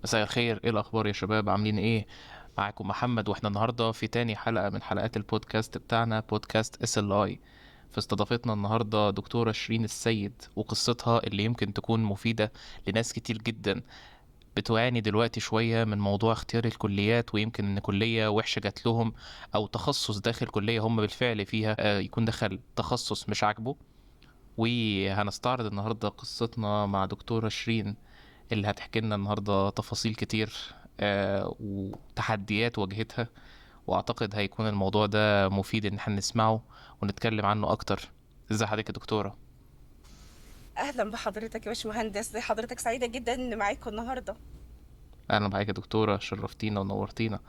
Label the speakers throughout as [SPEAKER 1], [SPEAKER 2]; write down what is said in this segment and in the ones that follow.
[SPEAKER 1] مساء الخير، ايه الاخبار يا شباب؟ عاملين ايه؟ معاكم محمد، واحنا النهارده في تاني حلقة من حلقات البودكاست بتاعنا، بودكاست اس ال اي. في استضافتنا النهارده دكتورة شيرين السيد، وقصتها اللي يمكن تكون مفيدة لناس كتير جدا بتعاني دلوقتي شوية من موضوع اختيار الكليات، ويمكن ان كلية وحشة جات لهم، او تخصص داخل كلية هم بالفعل فيها يكون دخل تخصص مش عاجبه. وهنستعرض النهاردة قصتنا مع دكتورة شيرين، اللي هتحكي لنا النهاردة تفاصيل كتير وتحديات واجهتها. واعتقد هيكون الموضوع ده مفيد ان احنا نسمعه ونتكلم عنه اكتر. ازي حضرتك يا دكتورة؟
[SPEAKER 2] اهلا بحضرتك يا باشمهندس، حضرتك سعيده جدا ان معاكم النهارده.
[SPEAKER 1] اهلا بحضرتك يا دكتورة، شرفتينا ونورتينا.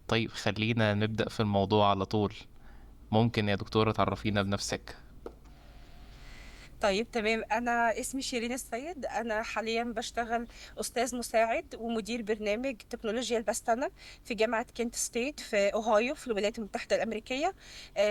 [SPEAKER 1] طيب خلينا نبدأ في الموضوع على طول. ممكن يا دكتورة تعرفينا بنفسك؟
[SPEAKER 2] طيب تمام، أنا اسمي شيرين السيد. أنا حاليا بشتغل أستاذ مساعد ومدير برنامج تكنولوجيا البستنة في جامعة كنت ستيت في أوهايو في الولايات المتحدة الأمريكية.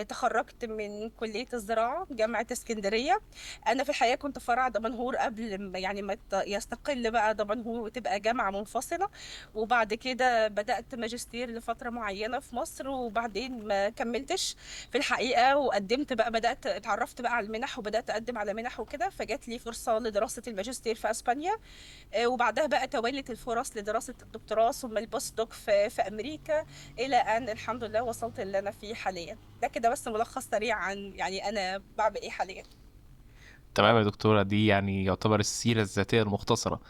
[SPEAKER 2] تخرجت من كلية الزراعة جامعة اسكندرية. أنا في الحقيقة كنت فرع دمنهور قبل ما يستقل بقى دمنهور وتبقى جامعة منفصلة. وبعد كده بدأت ماجستير لفترة معينة في مصر، وبعدين ما كملتش في الحقيقة، وقدمت بقى، بدأت اتعرفت بقى على المنح وبدأت أقدم على منح وكده، فجات لي فرصة لدراسة الماجستير في أسبانيا. وبعدها بقى توالت الفرص لدراسة الدكتوراه ثم البوست دوك في أمريكا، إلى أن الحمد لله وصلت اللي أنا فيه حاليا. ده كده بس ملخص سريع عن يعني أنا بعمل إيه حاليا.
[SPEAKER 1] تمام يا دكتورة، دي يعني يعتبر السيرة الذاتية المختصرة.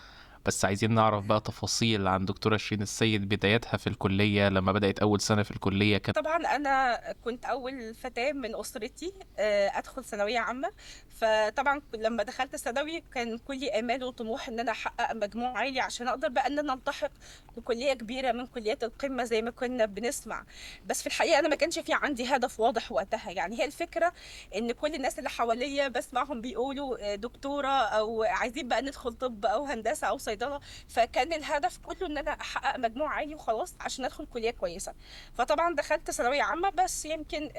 [SPEAKER 1] بس عايزين نعرف بقى تفاصيل عن دكتورة شيرين السيد، بدايتها في الكلية لما بدأت أول سنة في الكلية كان.
[SPEAKER 2] طبعا انا كنت اول فتاه من اسرتي ادخل ثانويه عامه. فطبعا لما دخلت الثانوي كان كل امال وطموح ان انا احقق مجموع عالي عشان اقدر بقى ان انا التحق بكليه كبيره من كليات القمه زي ما كنا بنسمع. بس في الحقيقه انا ما كانش في عندي هدف واضح وقتها. يعني هي الفكره ان كل الناس اللي حواليا بسمعهم بيقولوا دكتوره او عايزين بقى ندخل طب او هندسه او صيدله. فكان الهدف كله ان انا احقق مجموع عالي وخلاص عشان ادخل كليه كويسه. فطبعا دخلت ثانوية عامة، بس يمكن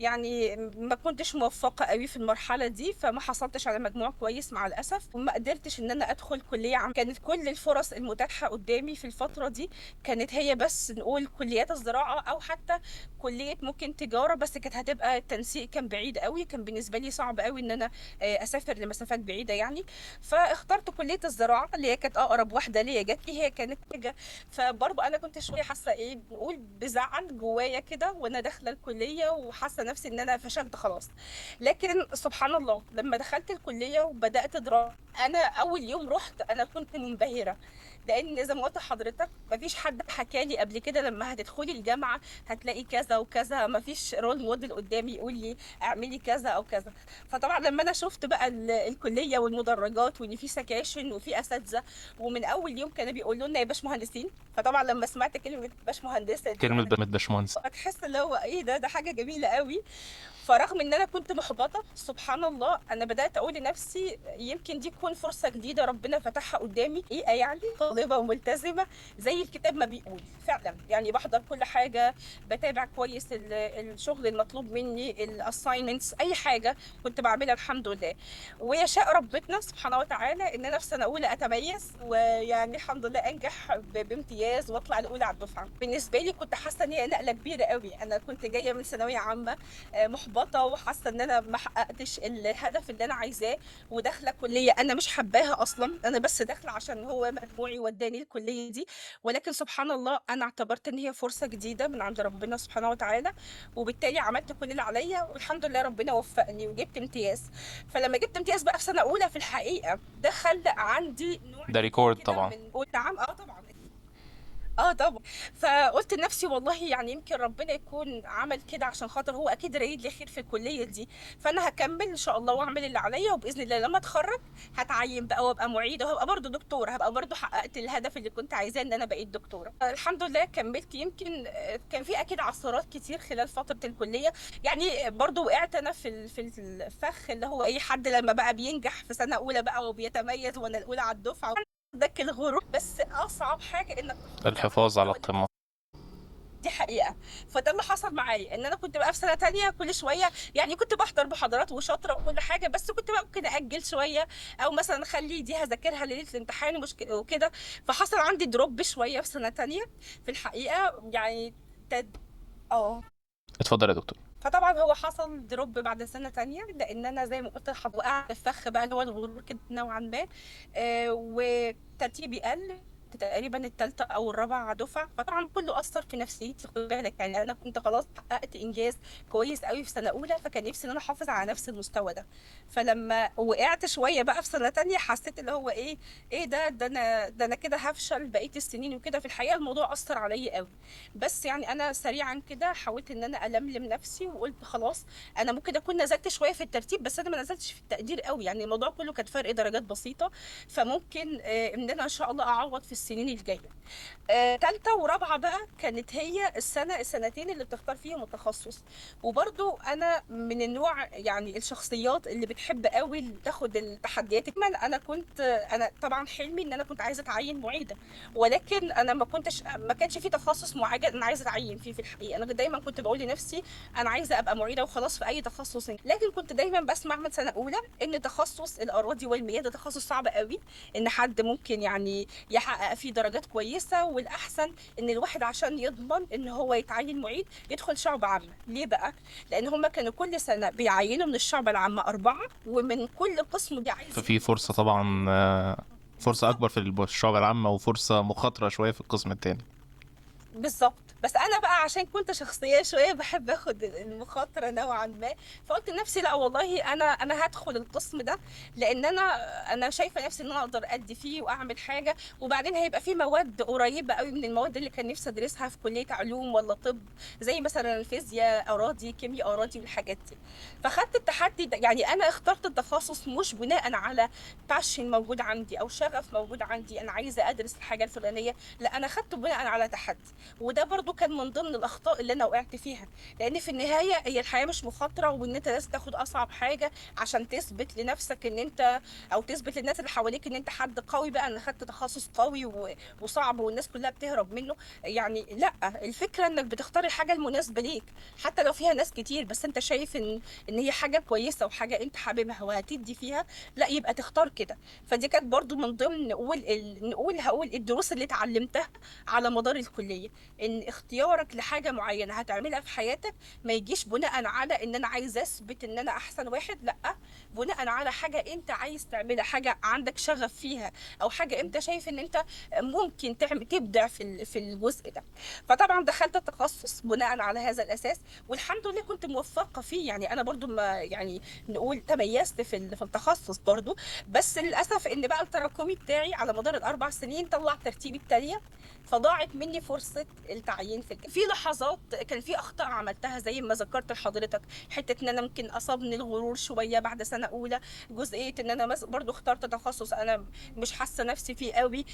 [SPEAKER 2] يعني ما كنتش موفقة قوي في المرحلة دي، فما حصلتش على مجموع كويس مع الأسف، وما قدرتش إن أنا أدخل كلية عام. كانت كل الفرص المتاحة قدامي في الفترة دي كانت هي بس نقول كليات الزراعة أو حتى كلية ممكن تجارة، بس كانت هتبقى التنسيق كان بعيد قوي، كان بالنسبة لي صعب قوي إن أنا أسافر لمسافات بعيدة يعني. فاخترت كلية الزراعة اللي هي كانت أقرب واحدة ليا جات لي، هي كانت حاجة. فبرضه انا كنت شويه حاسه ايه بنقول بزعل جوايا كده وانا داخله الكليه، وحاسه نفسي ان انا فشلت خلاص. لكن سبحان الله لما دخلت الكليه وبدات دراسه، انا اول يوم رحت انا كنت منبهره. لان زي ما قلت لحضرتك مفيش حد حكى لي قبل كده لما هتدخلي الجامعه هتلاقي كذا وكذا، مفيش رول موديل قدامي يقول لي اعملي كذا او كذا. فطبعا لما انا شفت بقى الكليه والمدرجات وان في سكاشن وفي اساتذه، ومن اول يوم كانوا بيقولوا لنا يا باشمهندسين، فطبعا لما سمعت كلمه باشمهندسه دي
[SPEAKER 1] كلمة
[SPEAKER 2] انا
[SPEAKER 1] باشمهندس.
[SPEAKER 2] هتحس اللي هو ايه ده حاجه جميله قوي. فرغم ان انا كنت محبطه سبحان الله انا بدات اقول لنفسي يمكن دي تكون فرصه جديده ربنا فتحها قدامي، ايه يعني طالبه وملتزمه زي الكتاب ما بيقول فعلا. يعني بحضر كل حاجه، بتابع كويس الشغل المطلوب مني، الاساينمنتس، اي حاجه كنت بعملها الحمد لله. ويشاء ربنا سبحانه وتعالى ان انا في سنه اولى اتميز، ويعني الحمد لله انجح بامتياز واطلع الاولى على الدفعه. بالنسبه لي كنت حاسه ان هي نقله كبيره قوي. انا كنت جايه من ثانويه عامه محبطه وحاسه ان انا ما حققتش الهدف اللي انا عايزاه، وداخله كليه انا مش حباها اصلا، انا بس داخله عشان هو مجموعي وداني الكليه دي. ولكن سبحان الله انا اعتبرت ان هي فرصه جديده من عند ربنا سبحانه وتعالى، وبالتالي عملت كل اللي عليا والحمد لله ربنا وفقني وجبت امتياز. فلما جبت امتياز بقى في سنه اولى في الحقيقه ده خلق عندي نوع
[SPEAKER 1] ده
[SPEAKER 2] جديد
[SPEAKER 1] ريكورد
[SPEAKER 2] كده
[SPEAKER 1] طبعا.
[SPEAKER 2] من قول نعم اه طبعا. اه طبعا. فقلت لنفسي والله يعني يمكن ربنا يكون عمل كده عشان خاطر هو اكيد رايد لي خير في الكليه دي. فانا هكمل ان شاء الله واعمل اللي عليا، وباذن الله لما اتخرج هتعين بقى وابقى معيده وهبقى برضه دكتوره، هبقى برضه حققت الهدف اللي كنت عايزاه ان انا بقيت دكتوره. الحمد لله كملت. يمكن كان في اكيد عثرات كتير خلال فتره الكليه. يعني برضه وقعت انا في الفخ اللي هو اي حد لما بقى بينجح في سنه اولى بقى وبيتميز وانا الاولى على الدفعه، عندك الغرور. بس اصعب حاجه انك تحافظ على
[SPEAKER 1] الحفاظ على
[SPEAKER 2] المستوى اللي انت
[SPEAKER 1] القمة.
[SPEAKER 2] دي حقيقة. فده اللي حصل معايا، ان انا كنت بقى في سنة تانية كل شوية يعني كنت بحضر محاضرات وشاطرة وكل حاجة، بس كنت بقى ممكن اجل شوية، او مثلا اخلي دي هذاكرها ليلة الامتحان وكده. فحصل عندي دروب شوية في سنة تانية في الحقيقة يعني. تد... اه
[SPEAKER 1] اتفضل يا دكتور.
[SPEAKER 2] فطبعا هو حصل دروب بعد سنة تانية، لان انا زي ما قلت لحضرتك وقعت في فخ بقى اللي هو الغرور كده نوعا ما. وترتيبي قل تقريبا التالتة او الرابعة دفعة، فطبعا كله اثر في نفسيتي. خد بالك يعني انا كنت خلاص حققت انجاز كويس قوي في سنة اولى، فكان نفسي ان انا احافظ على نفس المستوى ده. فلما وقعت شوية بقى في سنة تانية حسيت اللي هو ايه ده انا كده هفشل بقية السنين وكده. في الحقيقة الموضوع اثر عليا قوي. بس يعني انا سريعا كده حاولت ان انا الملم نفسي وقلت خلاص، انا ممكن اكون نزلت شويه في الترتيب بس انا ما نزلتش في التقدير قوي، يعني الموضوع كله كان فرق درجات بسيطه. فممكن ان انا ان شاء الله اعوض في السنين الجايه. تالتة ورابعة بقى كانت هي السنتين اللي بتختار فيهم التخصص. وبرضو أنا من النوع يعني الشخصيات اللي بتحب قوي تاخد التحديات. كمان أنا طبعا حلمي إن أنا كنت عايزة أتعين معيدة، ولكن أنا ما كانش في تخصص معين أنا عايزة أتعين فيه. في الحقيقة أنا دايما كنت بقول لنفسي أنا عايزة أبقى معيدة وخلاص في أي تخصص. لكن كنت دايما بسمع من سنة أولى إن تخصص الأراضي والمياه ده تخصص صعب قوي، إن حد ممكن يعني يحقق فيه درجات كويسة، والأحسن إن الواحد عشان يضمن إن هو يتعين معيد يدخل شعب عامة. ليه بقى؟ لأن هما كانوا كل سنة بيعينوا من الشعب العامة 4، ومن كل قسم بيعين
[SPEAKER 1] ففي فرصة طبعا، فرصة
[SPEAKER 2] بالظبط.
[SPEAKER 1] أكبر في الشعب العامة، وفرصة مخاطرة شوية في القسم التاني.
[SPEAKER 2] بالظبط. بس انا بقى عشان كنت شخصيه شويه بحب اخد المخاطره نوعا ما، فقلت لنفسي لا والله انا هدخل القسم ده، لان انا شايفه نفسي ان انا اقدر ادي فيه واعمل حاجه. وبعدين هيبقى فيه مواد قريبه قوي من المواد اللي كان نفسي ادرسها في كليه علوم ولا طب، زي مثلا الفيزياء اراضي، كيمياء اراضي والحاجات دي. فخدت التحدي ده. يعني انا اخترت التخصص مش بناء على باشن موجود عندي او شغف موجود عندي انا عايزه ادرس الحاجه الفلانيه، لا انا خدته بناء على تحدي. وده برضو كان من ضمن الاخطاء اللي انا وقعت فيها، لان في النهايه هي الحياه مش مخاطره، وان انت لازم تاخد اصعب حاجه عشان تثبت لنفسك ان انت، او تثبت للناس اللي حواليك ان انت حد قوي بقى، انا خدت تخصص قوي وصعب والناس كلها بتهرب منه. يعني لا، الفكره انك بتختار الحاجه المناسبه ليك حتى لو فيها ناس كتير، بس انت شايف ان هي حاجه كويسه وحاجه انت حاببها وهتدي فيها، لا يبقى تختار كده. فدي كانت برضو من ضمن هقول الدروس اللي اتعلمتها على مدار الكليه، ان اختيارك لحاجه معينه هتعملها في حياتك ما يجيش بناء على ان انا عايز اثبت ان انا احسن واحد، لا، بناء على حاجه انت عايز تعملها، حاجه عندك شغف فيها، او حاجه انت شايف ان انت ممكن تبدع في الجزء ده. فطبعا دخلت التخصص بناء على هذا الاساس، والحمد لله كنت موفقه فيه. يعني انا برضو ما يعني نقول تميزت في التخصص برضو. بس للاسف ان بقى التراكمي بتاعي على مدار الاربع سنين طلع ترتيبي التالية، فضاعت مني فرصة التعيين في لحظات كان في أخطاء عملتها زي ما ذكرت لحضرتك، حتة إن أنا ممكن أصابني الغرور شوية بعد سنة أولى، جزئية إن أنا برضو اخترت تخصص أنا مش حاسة نفسي فيه قوي.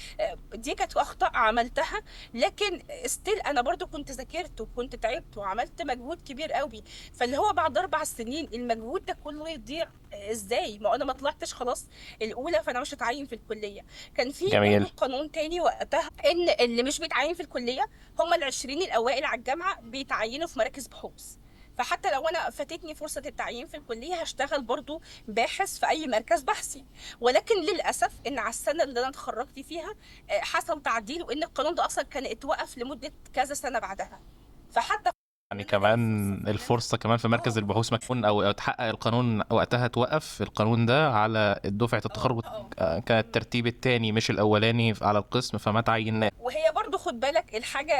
[SPEAKER 2] دي كانت أخطاء عملتها، لكن ستيل أنا برضو كنت ذاكرت وكنت تعبت وعملت مجهود كبير قوي. فاللي هو بعد 4 سنين المجهود ده كله يضيع ازاي؟ ما انا ما طلعتش خلاص الاولى فانا مش هتعين في الكليه. كان في برضو
[SPEAKER 1] جميل.
[SPEAKER 2] قانون تاني وقتها ان اللي مش بيتعين في الكليه هم ال20 الاوائل على الجامعه بيتعينوا في مراكز بحوث. فحتى لو انا فاتتني فرصه التعيين في الكليه هشتغل برضو باحث في اي مركز بحثي. ولكن للاسف ان على السنه اللي انا اتخرجت فيها حصل تعديل، وان القانون ده اصلا كان اتوقف لمده كذا سنه بعدها. فحتى
[SPEAKER 1] يعني
[SPEAKER 2] ان الاقي فرصه
[SPEAKER 1] كمان
[SPEAKER 2] ان انا
[SPEAKER 1] الفرصة كمان في مركز
[SPEAKER 2] اه
[SPEAKER 1] البحوث ما تكون أو تحقق القانون وقتها، توقف القانون ده على دفعة
[SPEAKER 2] اه
[SPEAKER 1] التخرج.
[SPEAKER 2] اه
[SPEAKER 1] كان الترتيب التاني مش الأولاني على القسم، فما تعيناه.
[SPEAKER 2] وهي برضو خد بالك الحاجة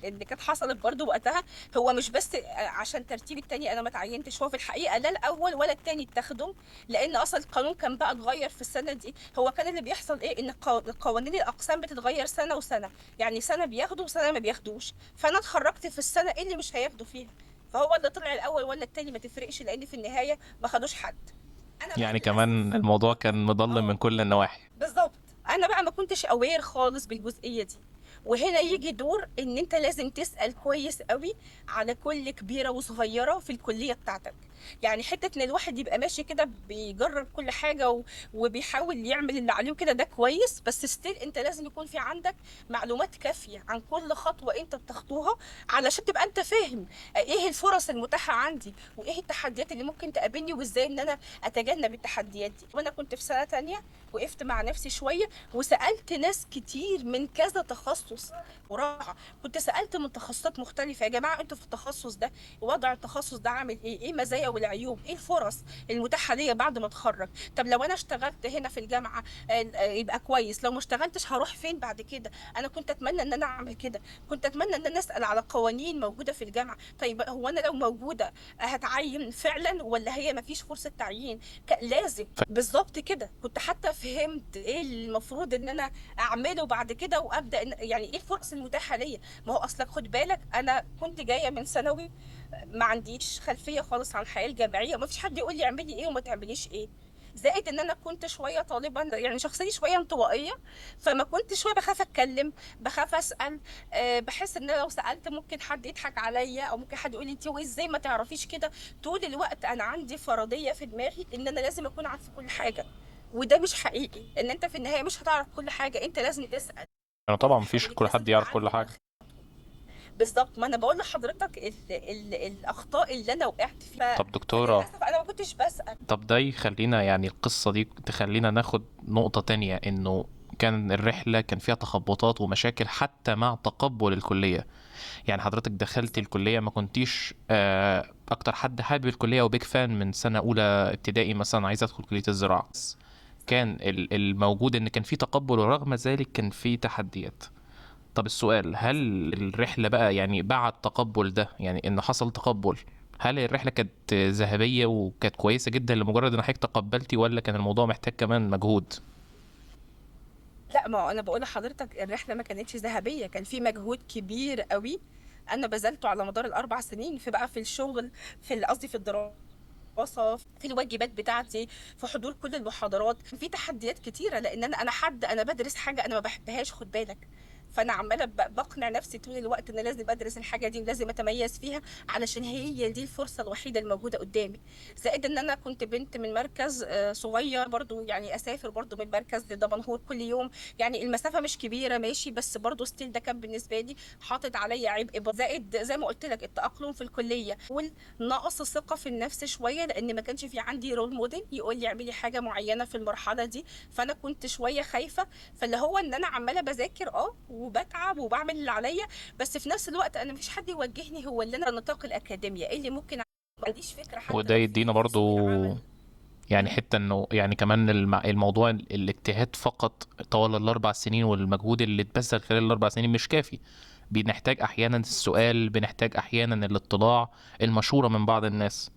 [SPEAKER 2] اللي كانت حصلت برضو وقتها، هو مش بس عشان ترتيب التاني انا ما تعينتش، هو في الحقيقة لا الاول ولا التاني اتاخدوا، لان اصلا القانون كان بقى اتغير في السنة دي. هو كان اللي بيحصل ايه، ان قوانين الاقسام بتتغير سنة وسنة، يعني سنة بياخدوا وسنة ما بياخدوش. فانا اتخرجت في السنة اللي مش هياخدوا فيها، فهو اللي طلع الاول ولا التاني ما تفرقش، لان في النهاية ما خدوش حد. انا بقى
[SPEAKER 1] يعني
[SPEAKER 2] للاسف
[SPEAKER 1] كمان الموضوع كان مظلم من
[SPEAKER 2] اه
[SPEAKER 1] كل النواحي.
[SPEAKER 2] بالظبط انا بقى ما كنتش اوير خالص بالجزئيه دي. وهنا يجي دور ان انت لازم تسأل كويس قوي على كل كبيرة وصغيرة في الكلية بتاعتك. يعني حتة ان الواحد يبقى ماشي كده بيجرب كل حاجة وبيحاول يعمل اللي عليه كده، ده كويس، بس ستيل انت لازم يكون في عندك معلومات كافية عن كل خطوة انت بتخطوها، علشان تبقى انت فاهم ايه الفرص المتاحة عندي، وايه التحديات اللي ممكن تقابلني، وازاي ان انا اتجنب التحديات دي. وانا كنت في سنة تانية وقفت مع نفسي شوية وسألت ناس كتير من كذا تخصص وراحة. كنت سألت من تخصصات مختلفة، يا جماعة انتوا في التخصص ده وضع التخصص ده عامل ايه، ايه مزايا والعيوب، ايه الفرص المتاحة ليا بعد ما اتخرج، طب لو انا اشتغلت هنا في الجامعة يبقى كويس، لو ما اشتغلتش هروح فين بعد كده. انا كنت اتمنى ان انا اعمل كده، كنت اتمنى ان انا اسال على قوانين موجوده في الجامعه. طيب هو انا لو موجوده هتعين فعلا ولا هي ما فيش فرصه تعيين؟ لازم بالظبط كده. كنت حتى فهمت ايه المفروض ان انا اعمله بعد كده، وابدا يعني ايه الفرص المتاحه ليا. ما هو اصلك خد بالك انا كنت جايه من ثانوي، ما عنديش خلفيه خالص عن الحياه الجامعيه، وما فيش حد يقول لي اعملي ايه وما تعمليش ايه. زائد ان انا كنت شويه طالبه، يعني شخصيتي شويه انطوائيه، فما كنت شويه بخاف اتكلم، بخاف اسال. بحس ان أنا لو سالت ممكن حد يضحك عليا، او ممكن حد يقول لي انت ازاي ما تعرفيش كده. طول الوقت انا عندي فرضيه في دماغي ان انا لازم اكون عارفه كل حاجه، وده مش حقيقي. ان انت في النهايه مش هتعرف كل حاجه، انت لازم تسال
[SPEAKER 1] يعني طبعا
[SPEAKER 2] اللي
[SPEAKER 1] مفيش
[SPEAKER 2] حواليك،
[SPEAKER 1] كل
[SPEAKER 2] لازم
[SPEAKER 1] حد يعرف كل
[SPEAKER 2] تتعلم من.
[SPEAKER 1] حاجة.
[SPEAKER 2] بالظبط، ما انا بقول لحضرتك الاخطاء اللي انا وقعت فيها.
[SPEAKER 1] طب دكتورة،
[SPEAKER 2] فللاسف انا ما كنتش بسال.
[SPEAKER 1] طب ده يخلينا يعني القصة دي تخلينا ناخد نقطة تانية، انه كان الرحلة كان فيها تخبطات ومشاكل حتى مع تقبل الكلية. يعني حضرتك دخلت
[SPEAKER 2] بالظبط.
[SPEAKER 1] الكلية ما كنتيش اكتر حد حابب الكلية وبيك فان من سنة اولى ابتدائي مثلا عايز ادخل كلية الزراعة، بس كان الموجود ان كان في تقبل ورغم ذلك كان في تحديات. طب السؤال، هل الرحلة بقى يعني بعد التقبل ده، يعني ان حصل تقبل، هل الرحلة كانت ذهبية وكانت كويسة جدا لمجرد ان حضرتك تقبلتي، ولا كان الموضوع محتاج كمان مجهود؟
[SPEAKER 2] لا، ما هو انا بقول لحضرتك الرحله ما كانتش ذهبيه، كان في مجهود كبير قوي انا بذلته على مدار ال4 سنين، في بقى في الشغل، قصدي في الدراسه، في الواجبات بتاعتي، في حضور كل المحاضرات. في تحديات كتيره لان انا بدرس حاجه انا ما بحبهاش، خد بالك. فانا عماله بقنع نفسي طول الوقت ان لازم ادرس الحاجه دي ولازم اتميز فيها، علشان هي دي الفرصه الوحيده الموجوده قدامي. زائد ان انا كنت بنت من مركز صغير برضو، يعني اسافر برضو من مركز لدمنهور كل يوم. يعني المسافه مش كبيره ماشي، بس برضو ستيل ده كان بالنسبه لي حاطط عليا عبء. زائد زي ما قلت لك التاقلم في الكليه، نقص ثقة في النفس شوية، لأن ما كانش في عندي رول موديل يقول لي اعملي حاجة معينة في المرحلة دي. فأنا كنت شوية خايفة. فاللي هو إن أنا عمالة بذاكر وبتعب وبعمل اللي عليا، بس في نفس الوقت أنا مفيش حد يوجهني، هو اللي أنا نطاق الأكاديمية إيه اللي ممكن ما عنديش فكرة حتى
[SPEAKER 1] وده
[SPEAKER 2] لو
[SPEAKER 1] يدينا
[SPEAKER 2] في سوق
[SPEAKER 1] برضو
[SPEAKER 2] العمل.
[SPEAKER 1] يعني
[SPEAKER 2] مم.
[SPEAKER 1] حتة انه يعني كمان الموضوع الاجتهاد فقط طوال ال4 سنين والمجهود اللي اتبذل خلال ال4 سنين مش كافي. بنحتاج احيانا السؤال، بنحتاج احيانا الاطلاع، المشورة من بعض الناس.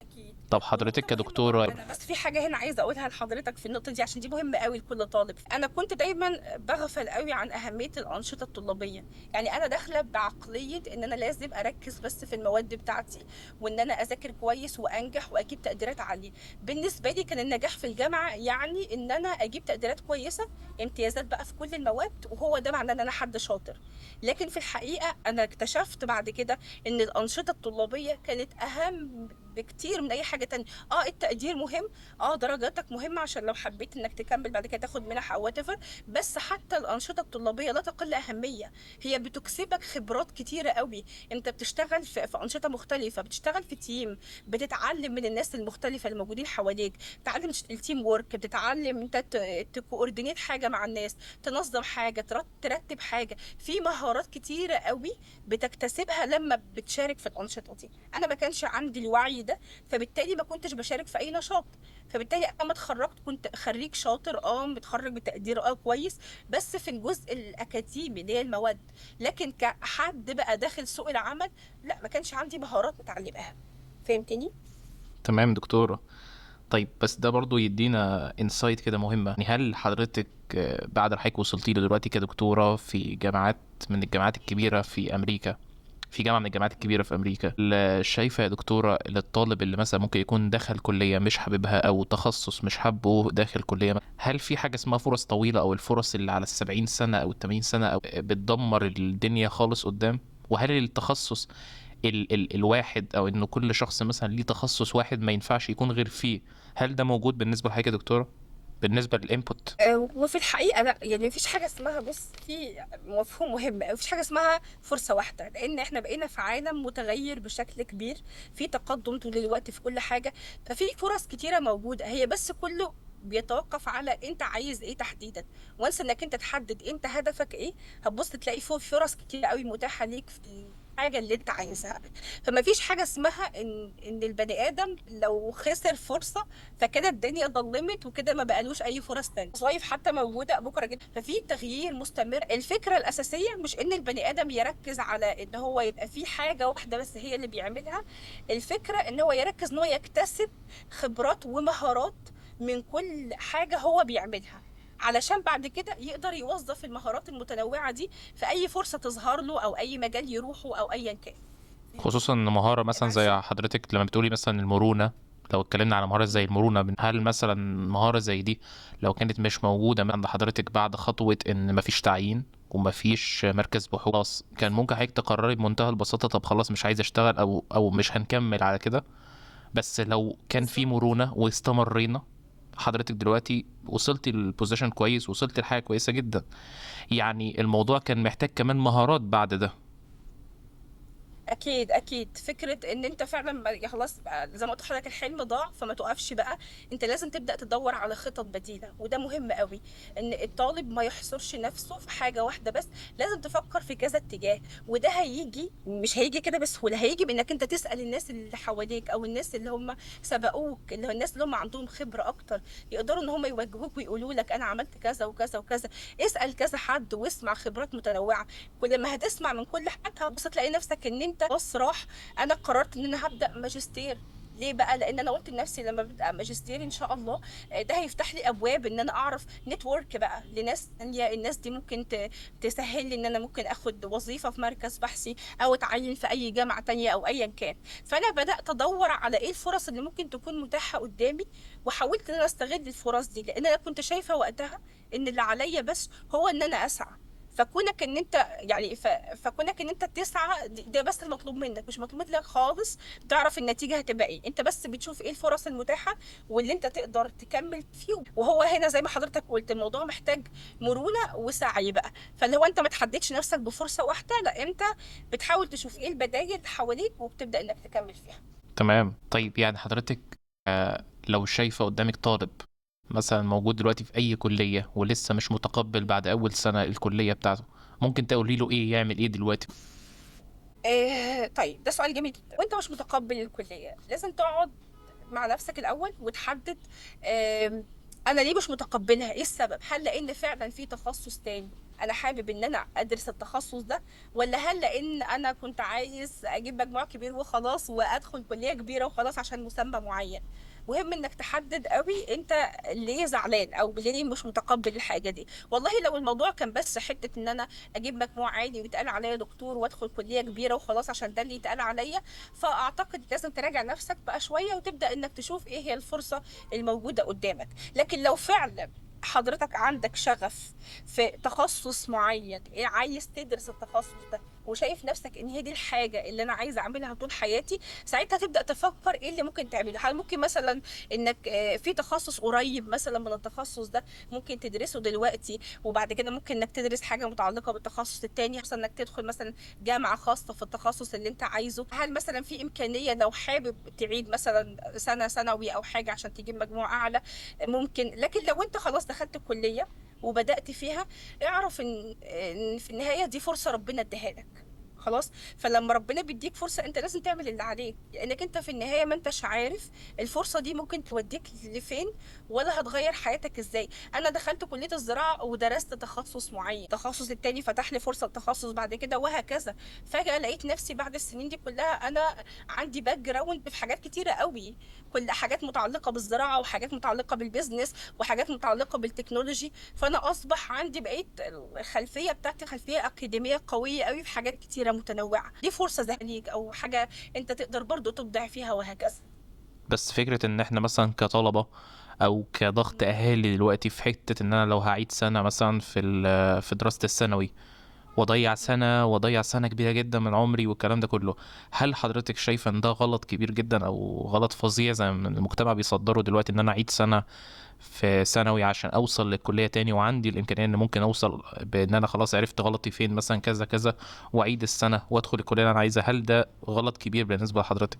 [SPEAKER 2] أكيد.
[SPEAKER 1] طب
[SPEAKER 2] ونقطة
[SPEAKER 1] حضرتك
[SPEAKER 2] مهمة برضو،
[SPEAKER 1] كدكتورة.
[SPEAKER 2] أنا بس في حاجة هنا عايزة أقولها لحضرتك في النقطة دي، عشان دي مهمة قوي لكل طالب. أنا كنت دايما بغفل قوي عن أهمية الأنشطة الطلابية. يعني أنا داخلة بعقلية إن أنا لازم أركز بس في المواد بتاعتي، وإن أنا أذاكر كويس وأنجح وأجيب تقديرات عالية. بالنسبة لي كان النجاح في الجامعة يعني إن أنا أجيب تقديرات كويسة، امتيازات بقى في كل المواد، وهو ده معناه إن أنا حد شاطر. لكن في الحقيقة أنا اكتشفت بعد كده ان الانشطه الطلابيه كانت اهم بكتير من اي حاجه تانية. التقدير مهم، درجاتك مهمه عشان لو حبيت انك تكمل بعد كده تاخد منح او whatever. بس حتى الانشطه الطلابيه لا تقل اهميه، هي بتكسبك خبرات كتيره قوي. انت بتشتغل في انشطه مختلفه، بتشتغل في تيم، بتتعلم من الناس المختلفه الموجودين حواليك، بتتعلم التيم وورك، بتتعلم انت تكوردينيت حاجه مع الناس، تنظم حاجه، ترتب حاجه. في مهارات كتيره قوي بتكتسبها لما بتشارك في الأنشطة دي. أنا ما كانش عندي الوعي ده، فبالتالي ما كنتش بشارك في أي نشاط. فبالتالي أنا لما اتخرجت كنت خريج شاطر، متخرج بتقدير كويس، بس في الجزء الأكاديمي اللي هي المواد. لكن كحد بقى داخل سوق العمل، لا، ما كانش عندي مهارات متعلمها. فهمتني؟
[SPEAKER 1] تمام دكتورة. طيب بس ده برضو يدينا انسايت كده مهمة، يعني هل حضرتك بعد ما حضرتك وصلتي له دلوقتي كدكتورة في جامعات من الجامعات الكبيرة في أمريكا، في جامعة من الجامعات الكبيرة في أمريكا. شايفة يا دكتورة للطالب اللي مثلا ممكن يكون دخل كلية مش حاببها أو تخصص مش حابه داخل كلية، هل في حاجة اسمها فرص طويلة أو الفرص اللي على 70 سنة أو 80 سنة أو بتدمر الدنيا خالص قدام؟ وهل التخصص الواحد أو إنه كل شخص مثلا ليه تخصص واحد ما ينفعش يكون غير فيه، هل ده موجود بالنسبة لحضرتك يا دكتورة بالنسبة للإنبوت؟
[SPEAKER 2] وفي الحقيقة لا، يعني مفيش حاجة اسمها، بص، في مفهوم مهم أوي، مفيش حاجة اسمها فرصة واحدة، لأن احنا بقينا في عالم متغير بشكل كبير، في تقدم طول الوقت في كل حاجة، ففي فرص كتيرة موجودة، هي بس كله بيتوقف على انت عايز ايه تحديدا. وانس انك انت تحدد انت هدفك ايه، هتبص تلاقي فيه فرص كتير قوي متاحة ليك في الحاجة اللي انت عايزها. فما فيش حاجة اسمها ان البني ادم لو خسر فرصة فكده الدنيا ضلمت وكده ما بقالوش اي فرص تانية. وظايف حتى موجوده بكره جدا، ففي تغيير مستمر. الفكره الاساسيه مش ان البني ادم يركز على ان هو يبقى في حاجه واحده بس هي اللي بيعملها، الفكره ان هو يركز ان هو يكتسب خبرات ومهارات من كل حاجه هو بيعملها، علشان بعد كده يقدر يوظف المهارات المتنوعه دي في اي فرصه تظهر له او اي مجال يروحه او ايا كان.
[SPEAKER 1] خصوصا إن مهارة مثلا زي
[SPEAKER 2] معلش.
[SPEAKER 1] حضرتك لما بتقولي مثلا المرونة، لو اتكلمنا على مهارة زي المرونة، هل مثلا مهارة زي دي لو كانت مش موجودة من عند حضرتك بعد خطوة إن مفيش تعيين ومفيش مركز بحوث، خلاص كان ممكن حضرتك تقرري بمنتهى البساطة طب خلاص مش عايز أشتغل أو مش هنكمل على كده؟ بس لو كان في
[SPEAKER 2] بالظبط.
[SPEAKER 1] مرونة واستمرينا، حضرتك دلوقتي وصلتي للبوزيشن كويس، وصلتي لحاجة كويسة جدا. يعني الموضوع كان محتاج كمان مهارات بعد ده.
[SPEAKER 2] اكيد اكيد، فكره ان انت فعلا يا خلاص بقى زي ما قلت لحضرتك الحلم ضاع فما توقفش بقى، انت لازم تبدا تدور على خطط بديله، وده مهم قوي ان الطالب ما يحصرش نفسه في حاجه واحده بس، لازم تفكر في كذا اتجاه. وده هيجي، مش هيجي كده بسهوله، هيجي بانك انت تسال الناس اللي حواليك او الناس اللي هم سبقوك، اللي هو الناس اللي هم عندهم خبره اكتر، يقدروا ان هم يوجهوك ويقولوا لك انا عملت كذا وكذا وكذا. اسال كذا حد واسمع خبرات متنوعه، كل ما هتسمع من كل حد هتبص تلاقي نفسك ان انت خلاص راح. انا قررت ان انا هبدا ماجستير. ليه بقى؟ لان انا قلت لنفسي لما ببدا ماجستير ان شاء الله ده هيفتح لي ابواب ان انا اعرف نتورك بقى لناس تانية، الناس دي ممكن تسهل لي ان انا ممكن اخد وظيفه في مركز بحثي او اتعين في اي جامعه تانية او ايا كان. فانا بدات ادور على ايه الفرص اللي ممكن تكون متاحه قدامي، وحاولت ان انا استغل الفرص دي، لان انا كنت شايفه وقتها ان اللي عليا بس هو ان انا اسعى. فكونك ان انت يعني فكونك ان انت تسعى ده بس المطلوب منك، مش مطلوب منك خالص تعرف النتيجة هتبقى ايه، انت بس بتشوف ايه الفرص المتاحة واللي انت تقدر تكمل فيه. وهو هنا زي ما حضرتك قلت الموضوع محتاج مرونة وسعي بقى، فاللي هو انت ما تحددش نفسك بفرصة واحدة، لا انت بتحاول تشوف ايه البدائل حواليك وبتبدأ انك تكمل فيها.
[SPEAKER 1] تمام. طيب يعني حضرتك لو شايفة قدامك طالب مثلا موجود دلوقتي في أي كلية ولسه مش متقبل بعد أول سنة الكلية بتاعته، ممكن تقولي له إيه يعمل إيه دلوقتي؟
[SPEAKER 2] طيب ده سؤال جميل جدا. وانت مش متقبل الكلية لازم تقعد مع نفسك الأول وتحدد أنا ليه مش متقبلها، إيه السبب؟ هل لأن فعلا في تخصص تاني أنا حابب إن أنا أدرس التخصص ده، ولا هل لأن أنا كنت عايز أجيب مجموع كبير وخلاص وأدخل كلية كبيرة وخلاص عشان مسمى معين؟ مهم انك تحدد قوي انت ليه زعلان او ليه مش متقبل الحاجه دي. والله لو الموضوع كان بس حته ان انا اجيب مجموع عالي ويتقال عليا دكتور وادخل كليه كبيره وخلاص عشان ده اللي يتقال عليا، فاعتقد لازم تراجع نفسك بقى شويه وتبدا انك تشوف ايه هي الفرصه الموجوده قدامك. لكن لو فعلا حضرتك عندك شغف في تخصص معين، إيه عايز تدرس التخصص ده وشايف نفسك ان هي دي الحاجه اللي انا عايزه اعملها طول حياتي، ساعتها تبدا تفكر ايه اللي ممكن تعمله. هل ممكن مثلا انك في تخصص قريب مثلا من التخصص ده ممكن تدرسه دلوقتي، وبعد كده ممكن انك تدرس حاجه متعلقه بالتخصص التاني، مثلا انك تدخل مثلا جامعه خاصه في التخصص اللي انت عايزه. هل مثلا في امكانيه لو حابب تعيد مثلا سنه ثانوي او حاجه عشان تجيب مجموع اعلى؟ ممكن. لكن لو انت خلاص دخلت الكليه وبدات فيها، اعرف ان في النهايه دي فرصه ربنا اداها لك خلاص. فلما ربنا بيديك فرصه انت لازم تعمل اللي عليك، لانك انت في النهايه ما انتش عارف الفرصه دي ممكن توديك لفين ولا هتغير حياتك ازاي. انا دخلت كليه الزراعه ودرست تخصص معين، التخصص التاني فتح لي فرصه تخصص بعد كده وهكذا. فجاه لقيت نفسي بعد السنين دي كلها انا عندي باك جراوند في حاجات كتيره قوي، كل حاجات متعلقه بالزراعه وحاجات متعلقه بالبيزنس وحاجات متعلقه بالتكنولوجي. فانا اصبح عندي بقيت الخلفيه بتاعتي خلفيه اكاديميه قويه قوي في حاجات كتيره متنوعة، دي فرصة زي ليك أو حاجة أنت تقدر برضو تبدع فيها وهكذا.
[SPEAKER 1] بس فكرة ان احنا مثلا كطلبة او كضغط اهالي دلوقتي في حتة ان انا لو هعيد سنة مثلا في دراسة الثانوي، واضيع سنة كبيرة جدا من عمري والكلام ده كله، هل حضرتك شايفة ان ده غلط كبير جدا او غلط فظيع زي ما المجتمع بيصدره دلوقتي، ان انا اعيد سنة في ثانوي عشان اوصل للكلية تاني، وعندي الامكانية ان ممكن اوصل بان انا خلاص عرفت غلطي فين مثلا كذا كذا، واعيد السنة وادخل الكلية اللي انا عايزها؟ هل ده غلط كبير بالنسبة لحضرتك؟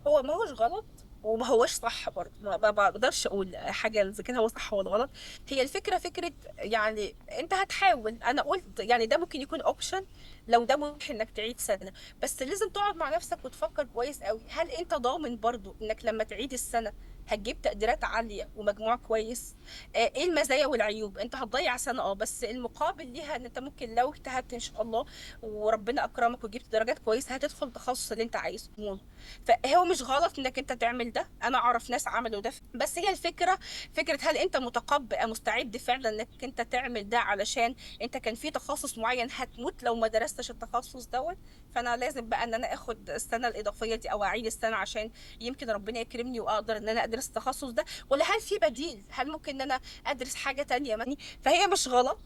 [SPEAKER 2] هو ما هوش غلط وما هوش صح برضه، ما بقدرش اقول حاجه اذا كان هو صح ولا غلط. هي الفكره فكره يعني انت هتحاول، انا قلت يعني ده ممكن يكون اوبشن لو ده ممكن انك تعيد سنه، بس لازم تقعد مع نفسك وتفكر كويس قوي، هل انت ضامن برضه انك لما تعيد السنه هتجيب تقديرات عاليه ومجموع كويس؟ ايه المزايا والعيوب؟ انت هتضيع سنه بس المقابل ليها ان انت ممكن لو اجتهدت ان شاء الله وربنا اكرمك وجبت درجات كويسه هتدخل التخصص اللي انت عايزه. فهو مش غلط انك انت تعمل ده، انا اعرف ناس عملوا ده، بس هي الفكره فكره هل انت متقبل مستعد فعلا انك انت تعمل ده علشان انت كان في تخصص معين هتموت لو ما درستش التخصص دوت، فانا لازم بقى ان انا اخد السنه الاضافيه دي او اعيد السنه عشان يمكن ربنا يكرمني واقدر ان انا ادرس التخصص ده، ولا هل في بديل؟ هل ممكن ان انا ادرس حاجه تانية يعني؟ فهي مش غلط،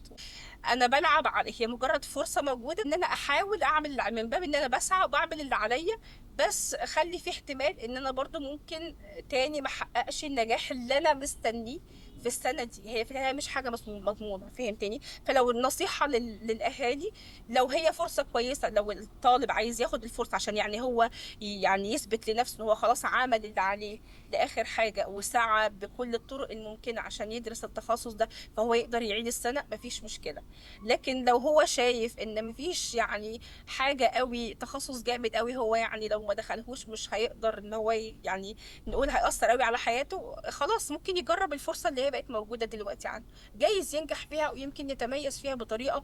[SPEAKER 2] انا بلعب عليه، هي مجرد فرصه موجوده ان انا احاول اعمل من باب ان انا بسعى وبعمل اللي عليا، بس خلي في احتمال ان انا برضو ممكن تاني ما احققش النجاح اللي انا مستنيه في السنه دي. هي في النهايه مش حاجه مضمونه، فهمتني؟ فلو النصيحه للاهالي، لو هي فرصه كويسه، لو الطالب عايز ياخد الفرصه عشان يعني هو يعني يثبت لنفسه ان هو خلاص عمل اللي عليه لاخر حاجه وسعى بكل الطرق الممكنه عشان يدرس التخصص ده، فهو يقدر يعيد السنه، مفيش مشكله. لكن لو هو شايف ان مفيش يعني حاجه قوي، تخصص جامد قوي هو يعني لو ما دخلهوش مش هيقدر ان هو يعني نقول هيأثر قوي على حياته، خلاص ممكن يجرب الفرصة اللي هي بقت موجودة دلوقتي عنده، جايز ينجح فيها ويمكن يتميز فيها بطريقة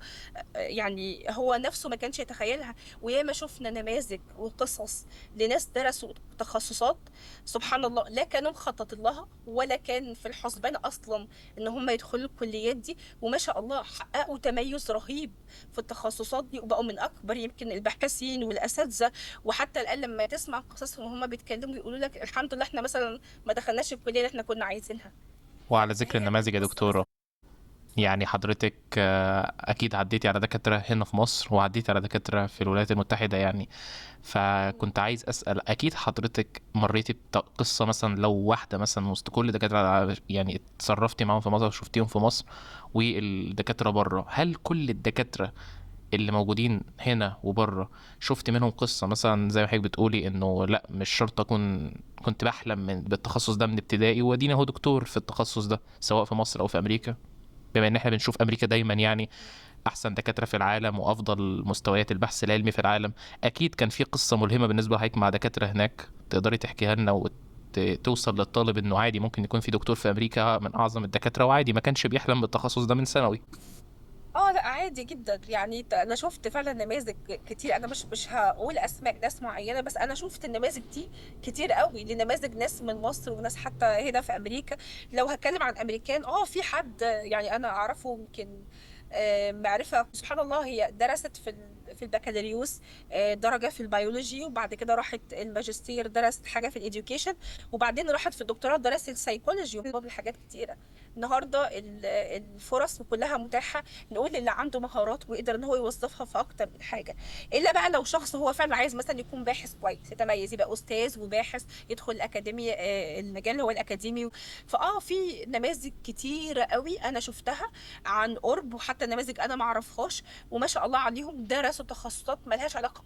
[SPEAKER 2] يعني هو نفسه ما كانش يتخيلها. وياما شفنا نماذج وقصص لناس درسوا تخصصات سبحان الله لا كانوا مخططين لها ولا كان في الحسبان اصلا ان هم يدخلوا الكليات دي، وما شاء الله حققوا تميز رهيب في التخصصات دي وبقوا من اكبر يمكن الباحثين والاساتذه. وحتى الان لما تسمع قصصهم وهم بيتكلموا يقولوا لك الحمد لله احنا مثلا ما دخلناش الكليه اللي احنا كنا عايزينها.
[SPEAKER 1] وعلى ذكر
[SPEAKER 2] فهي
[SPEAKER 1] النماذج يا
[SPEAKER 2] القصه بس.
[SPEAKER 1] دكتورة، يعني حضرتك أكيد عديتي على دكاترة هنا في مصر وعديتي على دكاترة في الولايات المتحدة يعني، فكنت عايز أسأل، أكيد حضرتك مريتي بقصة مثلا لو واحدة مثلا وسط كل الدكاترة يعني اتصرفتي معاهم في مصر وشفتيهم في مصر والدكاترة بره، هل كل الدكاترة اللي موجودين هنا وبره شفت منهم قصة مثلا زي ما حضرتك بتقولي انه لا مش شرط اكون كنت بحلم بالتخصص ده من ابتدائي واديني اهو دكتور في التخصص ده سواء في مصر او في امريكا، بما ان احنا بنشوف امريكا دايما يعني احسن دكاتره في العالم وافضل مستويات البحث العلمي في العالم، اكيد كان في قصه ملهمه بالنسبه لحضرتك مع دكاتره هناك تقدري تحكيها لنا توصل للطالب انه عادي ممكن يكون في دكتور في امريكا من اعظم الدكاتره وعادي ما كانش بيحلم بالتخصص ده من ثانوي؟
[SPEAKER 2] اه لا عادي جدا يعني، انا شفت فعلا نماذج كتير، انا مش هقول اسماء ناس معينه، بس انا شفت النماذج دي كتير قوي لنماذج ناس من مصر وناس حتى هنا في امريكا. لو هتكلم عن امريكان في حد يعني انا اعرفه يمكن معرفه سبحان الله، هي درست في البكالوريوس درجه في البيولوجي، وبعد كده راحت الماجستير درست حاجه في الاديوكيشن، وبعدين راحت في الدكتوراه درست السايكولوجي وحاجات كتيره. النهارده الفرص كلها متاحه، نقول اللي عنده مهارات ويقدر ان هو يوظفها في اكتر من حاجه. الا بقى لو شخص هو فعلا عايز مثلا يكون باحث كويس يتميز يبقى استاذ وباحث يدخل الاكاديميه المجال اللي هو الاكاديمي، في نماذج كتيره قوي انا شفتها عن قرب، وحتى نماذج انا ما اعرفهاش وما شاء الله عليهم درسوا تخصصات ملهاش علاقه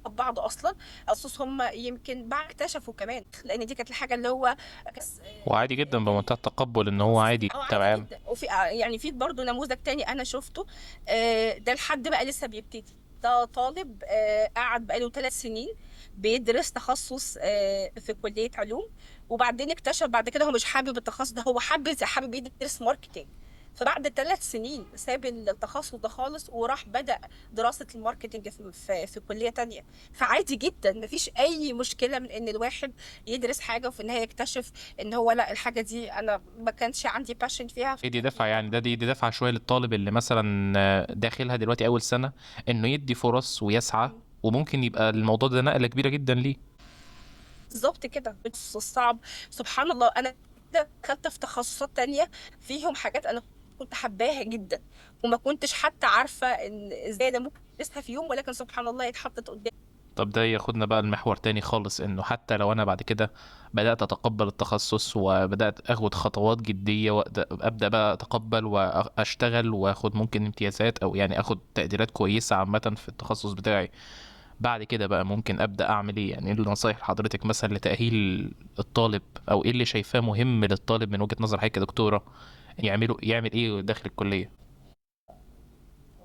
[SPEAKER 2] ببعض اصلا، اصلا هم يمكن بعد اكتشفوا كمان، لان دي كانت الحاجه اللي هو بس
[SPEAKER 1] وعادي جدا
[SPEAKER 2] جاي
[SPEAKER 1] بمنتهى التقبل ان هو
[SPEAKER 2] تخصص
[SPEAKER 1] عادي
[SPEAKER 2] عادي
[SPEAKER 1] تمام.
[SPEAKER 2] جدا. وفي يعني في برضه نموذج تاني انا شفته، ده لحد بقى لسه بيبتدي، ده طالب قعد بقاله 3 سنين بيدرس تخصص في كلية علوم، وبعدين اكتشف بعد كده هو مش حابب التخصص ده، هو حابب يدرس ماركتينج. فبعد 3 سنين ساب التخصص ده خالص وراح بدأ دراسة الماركتينج في كلية تانية. فعادي جدا، مفيش أي مشكلة من إن الواحد يدرس حاجة وفي النهاية يكتشف إن هو لا، الحاجة دي أنا ما كانش عندي باشن فيها.
[SPEAKER 1] ايه دي دفعة يعني، دي دفعة شوية للطالب اللي مثلا داخلها دلوقتي أول سنة، إنه يدي فرص ويسعى، وممكن يبقى الموضوع ده نقلة كبيرة جدا ليه.
[SPEAKER 2] بالظبط كده. بس الصعب سبحان الله، انا دخلت في تخصصات تانية فيهم حاجات انا كنت حباها جدا، وما كنتش حتى عارفة ان ازاي انا ممكن ادرسها في يوم، ولكن سبحان الله اتحطت قدامي.
[SPEAKER 1] طب ده ياخدنا بقى المحور تاني خالص، إنه حتى لو أنا بعد كده بدأت أتقبل التخصص وبدأت أخد خطوات جدية وأبدأ بقى أتقبل وأشتغل وأخد ممكن امتيازات أو يعني أخد تقديرات كويسة عامة في التخصص بتاعي، بعد كده بقى ممكن ابدا اعمل ايه؟ يعني ايه النصايح حضرتك مثلا لتاهيل الطالب، او ايه اللي شايفاه مهم للطالب من وجهة نظر حضرتك يا دكتوره يعمل ايه داخل الكليه؟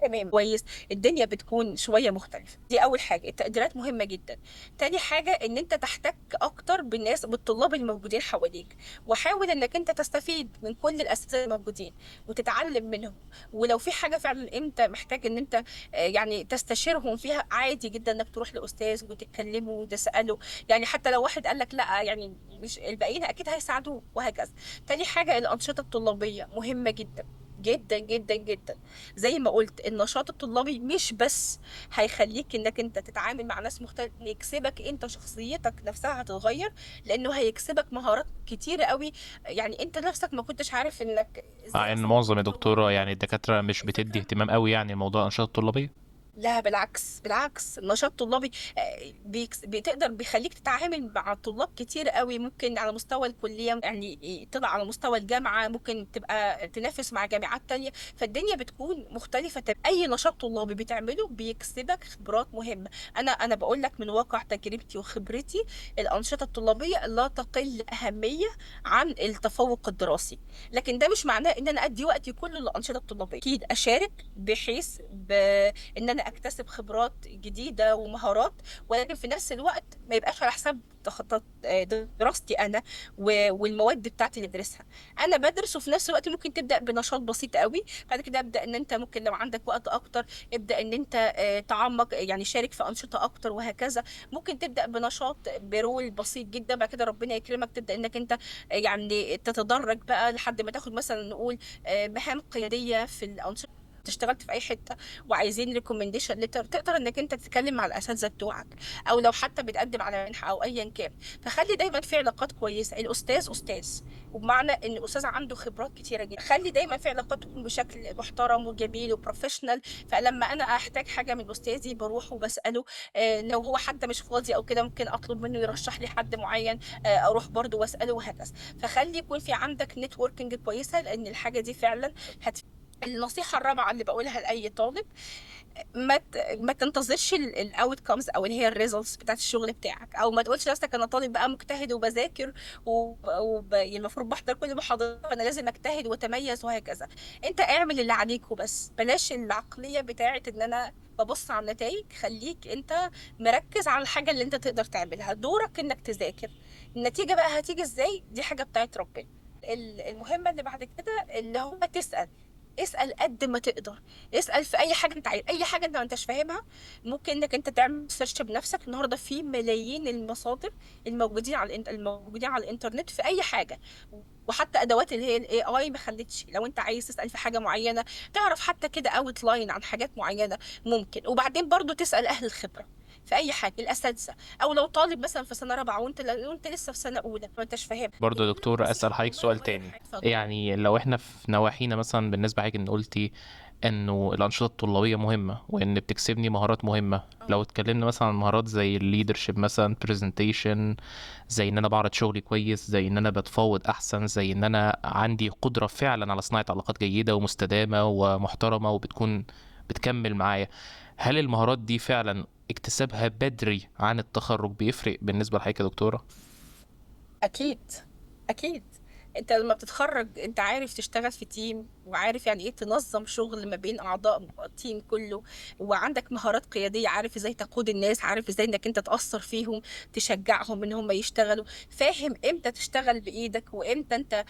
[SPEAKER 2] تمام كويس. الدنيا بتكون شويه مختلفه، دي اول حاجه. التقديرات مهمه جدا. تاني حاجه ان انت تحتك اكتر بالناس، بالطلاب الموجودين حواليك، وحاول انك انت تستفيد من كل الاساتذه الموجودين وتتعلم منهم. ولو في حاجه فعلا انت محتاج ان انت يعني تستشيرهم فيها، عادي جدا انك تروح لاستاذ وتتكلمه وتساله. يعني حتى لو واحد قال لك لا، يعني مش الباقيين اكيد هيساعدوه وهكذا. تاني حاجه الانشطه الطلابيه مهمه جدا جدا جدا جدا. زي ما قلت، النشاط الطلابي مش بس هيخليك انك انت تتعامل مع ناس مختلفة، يكسبك انت، شخصيتك نفسها هتتغير، لانه هيكسبك مهارات كتيرة قوي. يعني انت نفسك ما كنتش عارف انك ازاي
[SPEAKER 1] مع ان
[SPEAKER 2] اصلا
[SPEAKER 1] معظم
[SPEAKER 2] ممكن تطور
[SPEAKER 1] الدكتوره
[SPEAKER 2] من
[SPEAKER 1] يعني الدكاتره مش بتدي
[SPEAKER 2] الفكرة.
[SPEAKER 1] اهتمام قوي يعني لموضوع الانشطه الطلابيه.
[SPEAKER 2] لا بالعكس، بالعكس، النشاط الطلابي بتقدر بيخليك تتعامل مع طلاب كتير قوي، ممكن على مستوى الكلية، يعني طلع على مستوى الجامعة، ممكن تبقى تنافس مع جامعات تانية. فالدنيا بتكون مختلفة. أي نشاط طلابي بتعمله بيكسبك خبرات مهمة. أنا بقول لك من واقع تجربتي وخبرتي، الأنشطة الطلابية لا تقل أهمية عن التفوق الدراسي. لكن ده مش معناه إن أنا أدي وقتي كله للأنشطة الطلابية. أكيد أشارك بحيث ان انا اكتسب خبرات جديده ومهارات، ولكن في نفس الوقت ما يبقاش على حساب تخطيط دراستي انا والمواد بتاعتي اللي بدرسها. انا بدرس وفي نفس الوقت ممكن تبدا بنشاط بسيط قوي، بعد كده ابدا ان انت ممكن لو عندك وقت اكتر ابدا ان انت تعمق، يعني شارك في انشطه اكتر وهكذا. ممكن تبدا بنشاط برول بسيط جدا، بعد كده ربنا يكرمك تبدا انك انت يعني تتدرج بقى لحد ما تاخد مثلا نقول مهام قياديه في الانشطه. اشتغلت في اي حته وعايزين ريكومنديشن ليتر، تقدر انك انت تتكلم مع الاساتذه بتوعك، او لو حتى بتقدم على منحه او ايا كان. فخلي دايما في علاقات كويسه. الاستاذ استاذ، وبمعنى ان الاستاذ عنده خبرات كتيره جدا. خلي دايما في علاقات تكون بشكل محترم وجميل وبروفيشنال. فلما انا احتاج حاجه من استاذي بروح وبساله. لو هو حتى مش فاضي او كده ممكن اطلب منه يرشح لي حد معين، اروح برضه واساله وهكذا. فخلي يكون في عندك نتوركينج كويسه، لان الحاجه دي فعلا هت النصيحة الرابعة اللي بقولها لأي طالب، ما تنتظرش الاوت كومز او اللي هي الريزلتس بتاعت الشغل بتاعك، او ما تقولش لنفسك انا طالب بقى مجتهد وبذاكر المفروض بحضر كل المحاضرات فانا لازم اجتهد واتميز وهكذا. انت اعمل اللي عليك وبس، بلاش العقلية بتاعت ان انا ببص على النتائج. خليك انت مركز على الحاجة اللي انت تقدر تعملها، دورك انك تذاكر. النتيجة بقى هتيجي ازاي دي حاجة بتاعت ربنا. المهمة اللي بعد كده اللي هو تسأل. اسأل قد ما تقدر. اسأل في أي حاجة أنت عايز، أي حاجة أنت ما أنتش فاهمها. ممكن إنك أنت تعمل سيرش بنفسك. النهاردة في ملايين المصادر الموجودين على الإنترنت في أي حاجة. وحتى أدوات اللي هي ال AI ما خلتش، لو أنت عايز تسأل في حاجة معينة تعرف حتى كده أوت لاين عن حاجات معينة ممكن. وبعدين برضو تسأل أهل الخبرة في أي حاجة، الأساتذة. أو لو طالب مثلا في سنة رابعة وأنت لسه في سنة أولى ما أنتش فاهم،
[SPEAKER 1] برضه يا
[SPEAKER 2] اديله
[SPEAKER 1] دكتور اسال
[SPEAKER 2] نصيحة
[SPEAKER 1] حضرتك
[SPEAKER 2] والله
[SPEAKER 1] سؤال
[SPEAKER 2] يغير
[SPEAKER 1] تاني،
[SPEAKER 2] حياتك. اتفضل.
[SPEAKER 1] يعني لو احنا في نواحينا مثلا بالنسبه لحضرتك ان قلتي انه الانشطه الطلابيه مهمه وان بتكسبني مهارات مهمه، لو اتكلمنا مثلا عن مهارات زي الليدرشيب مثلا، برزنتيشن، زي ان انا بعرض شغلي كويس، زي ان انا بتفاوض احسن، زي ان انا عندي قدره فعلا على صناعه علاقات جيده ومستدامه ومحترمه وبتكون بتكمل معايا، هل المهارات دي فعلا اكتسابها بدري عن التخرج بيفرق بالنسبه لحضرتك يا دكتوره؟
[SPEAKER 2] اكيد، اكيد. انت لما بتتخرج انت عارف تشتغل في تيم، وعارف يعني ايه تنظم شغل ما بين اعضاء التيم كله، وعندك مهارات قياديه، عارف ازاي تقود الناس، عارف ازاي انك انت تاثر فيهم، تشجعهم ان هم يشتغلوا، فاهم امتى تشتغل بايدك وامتى انت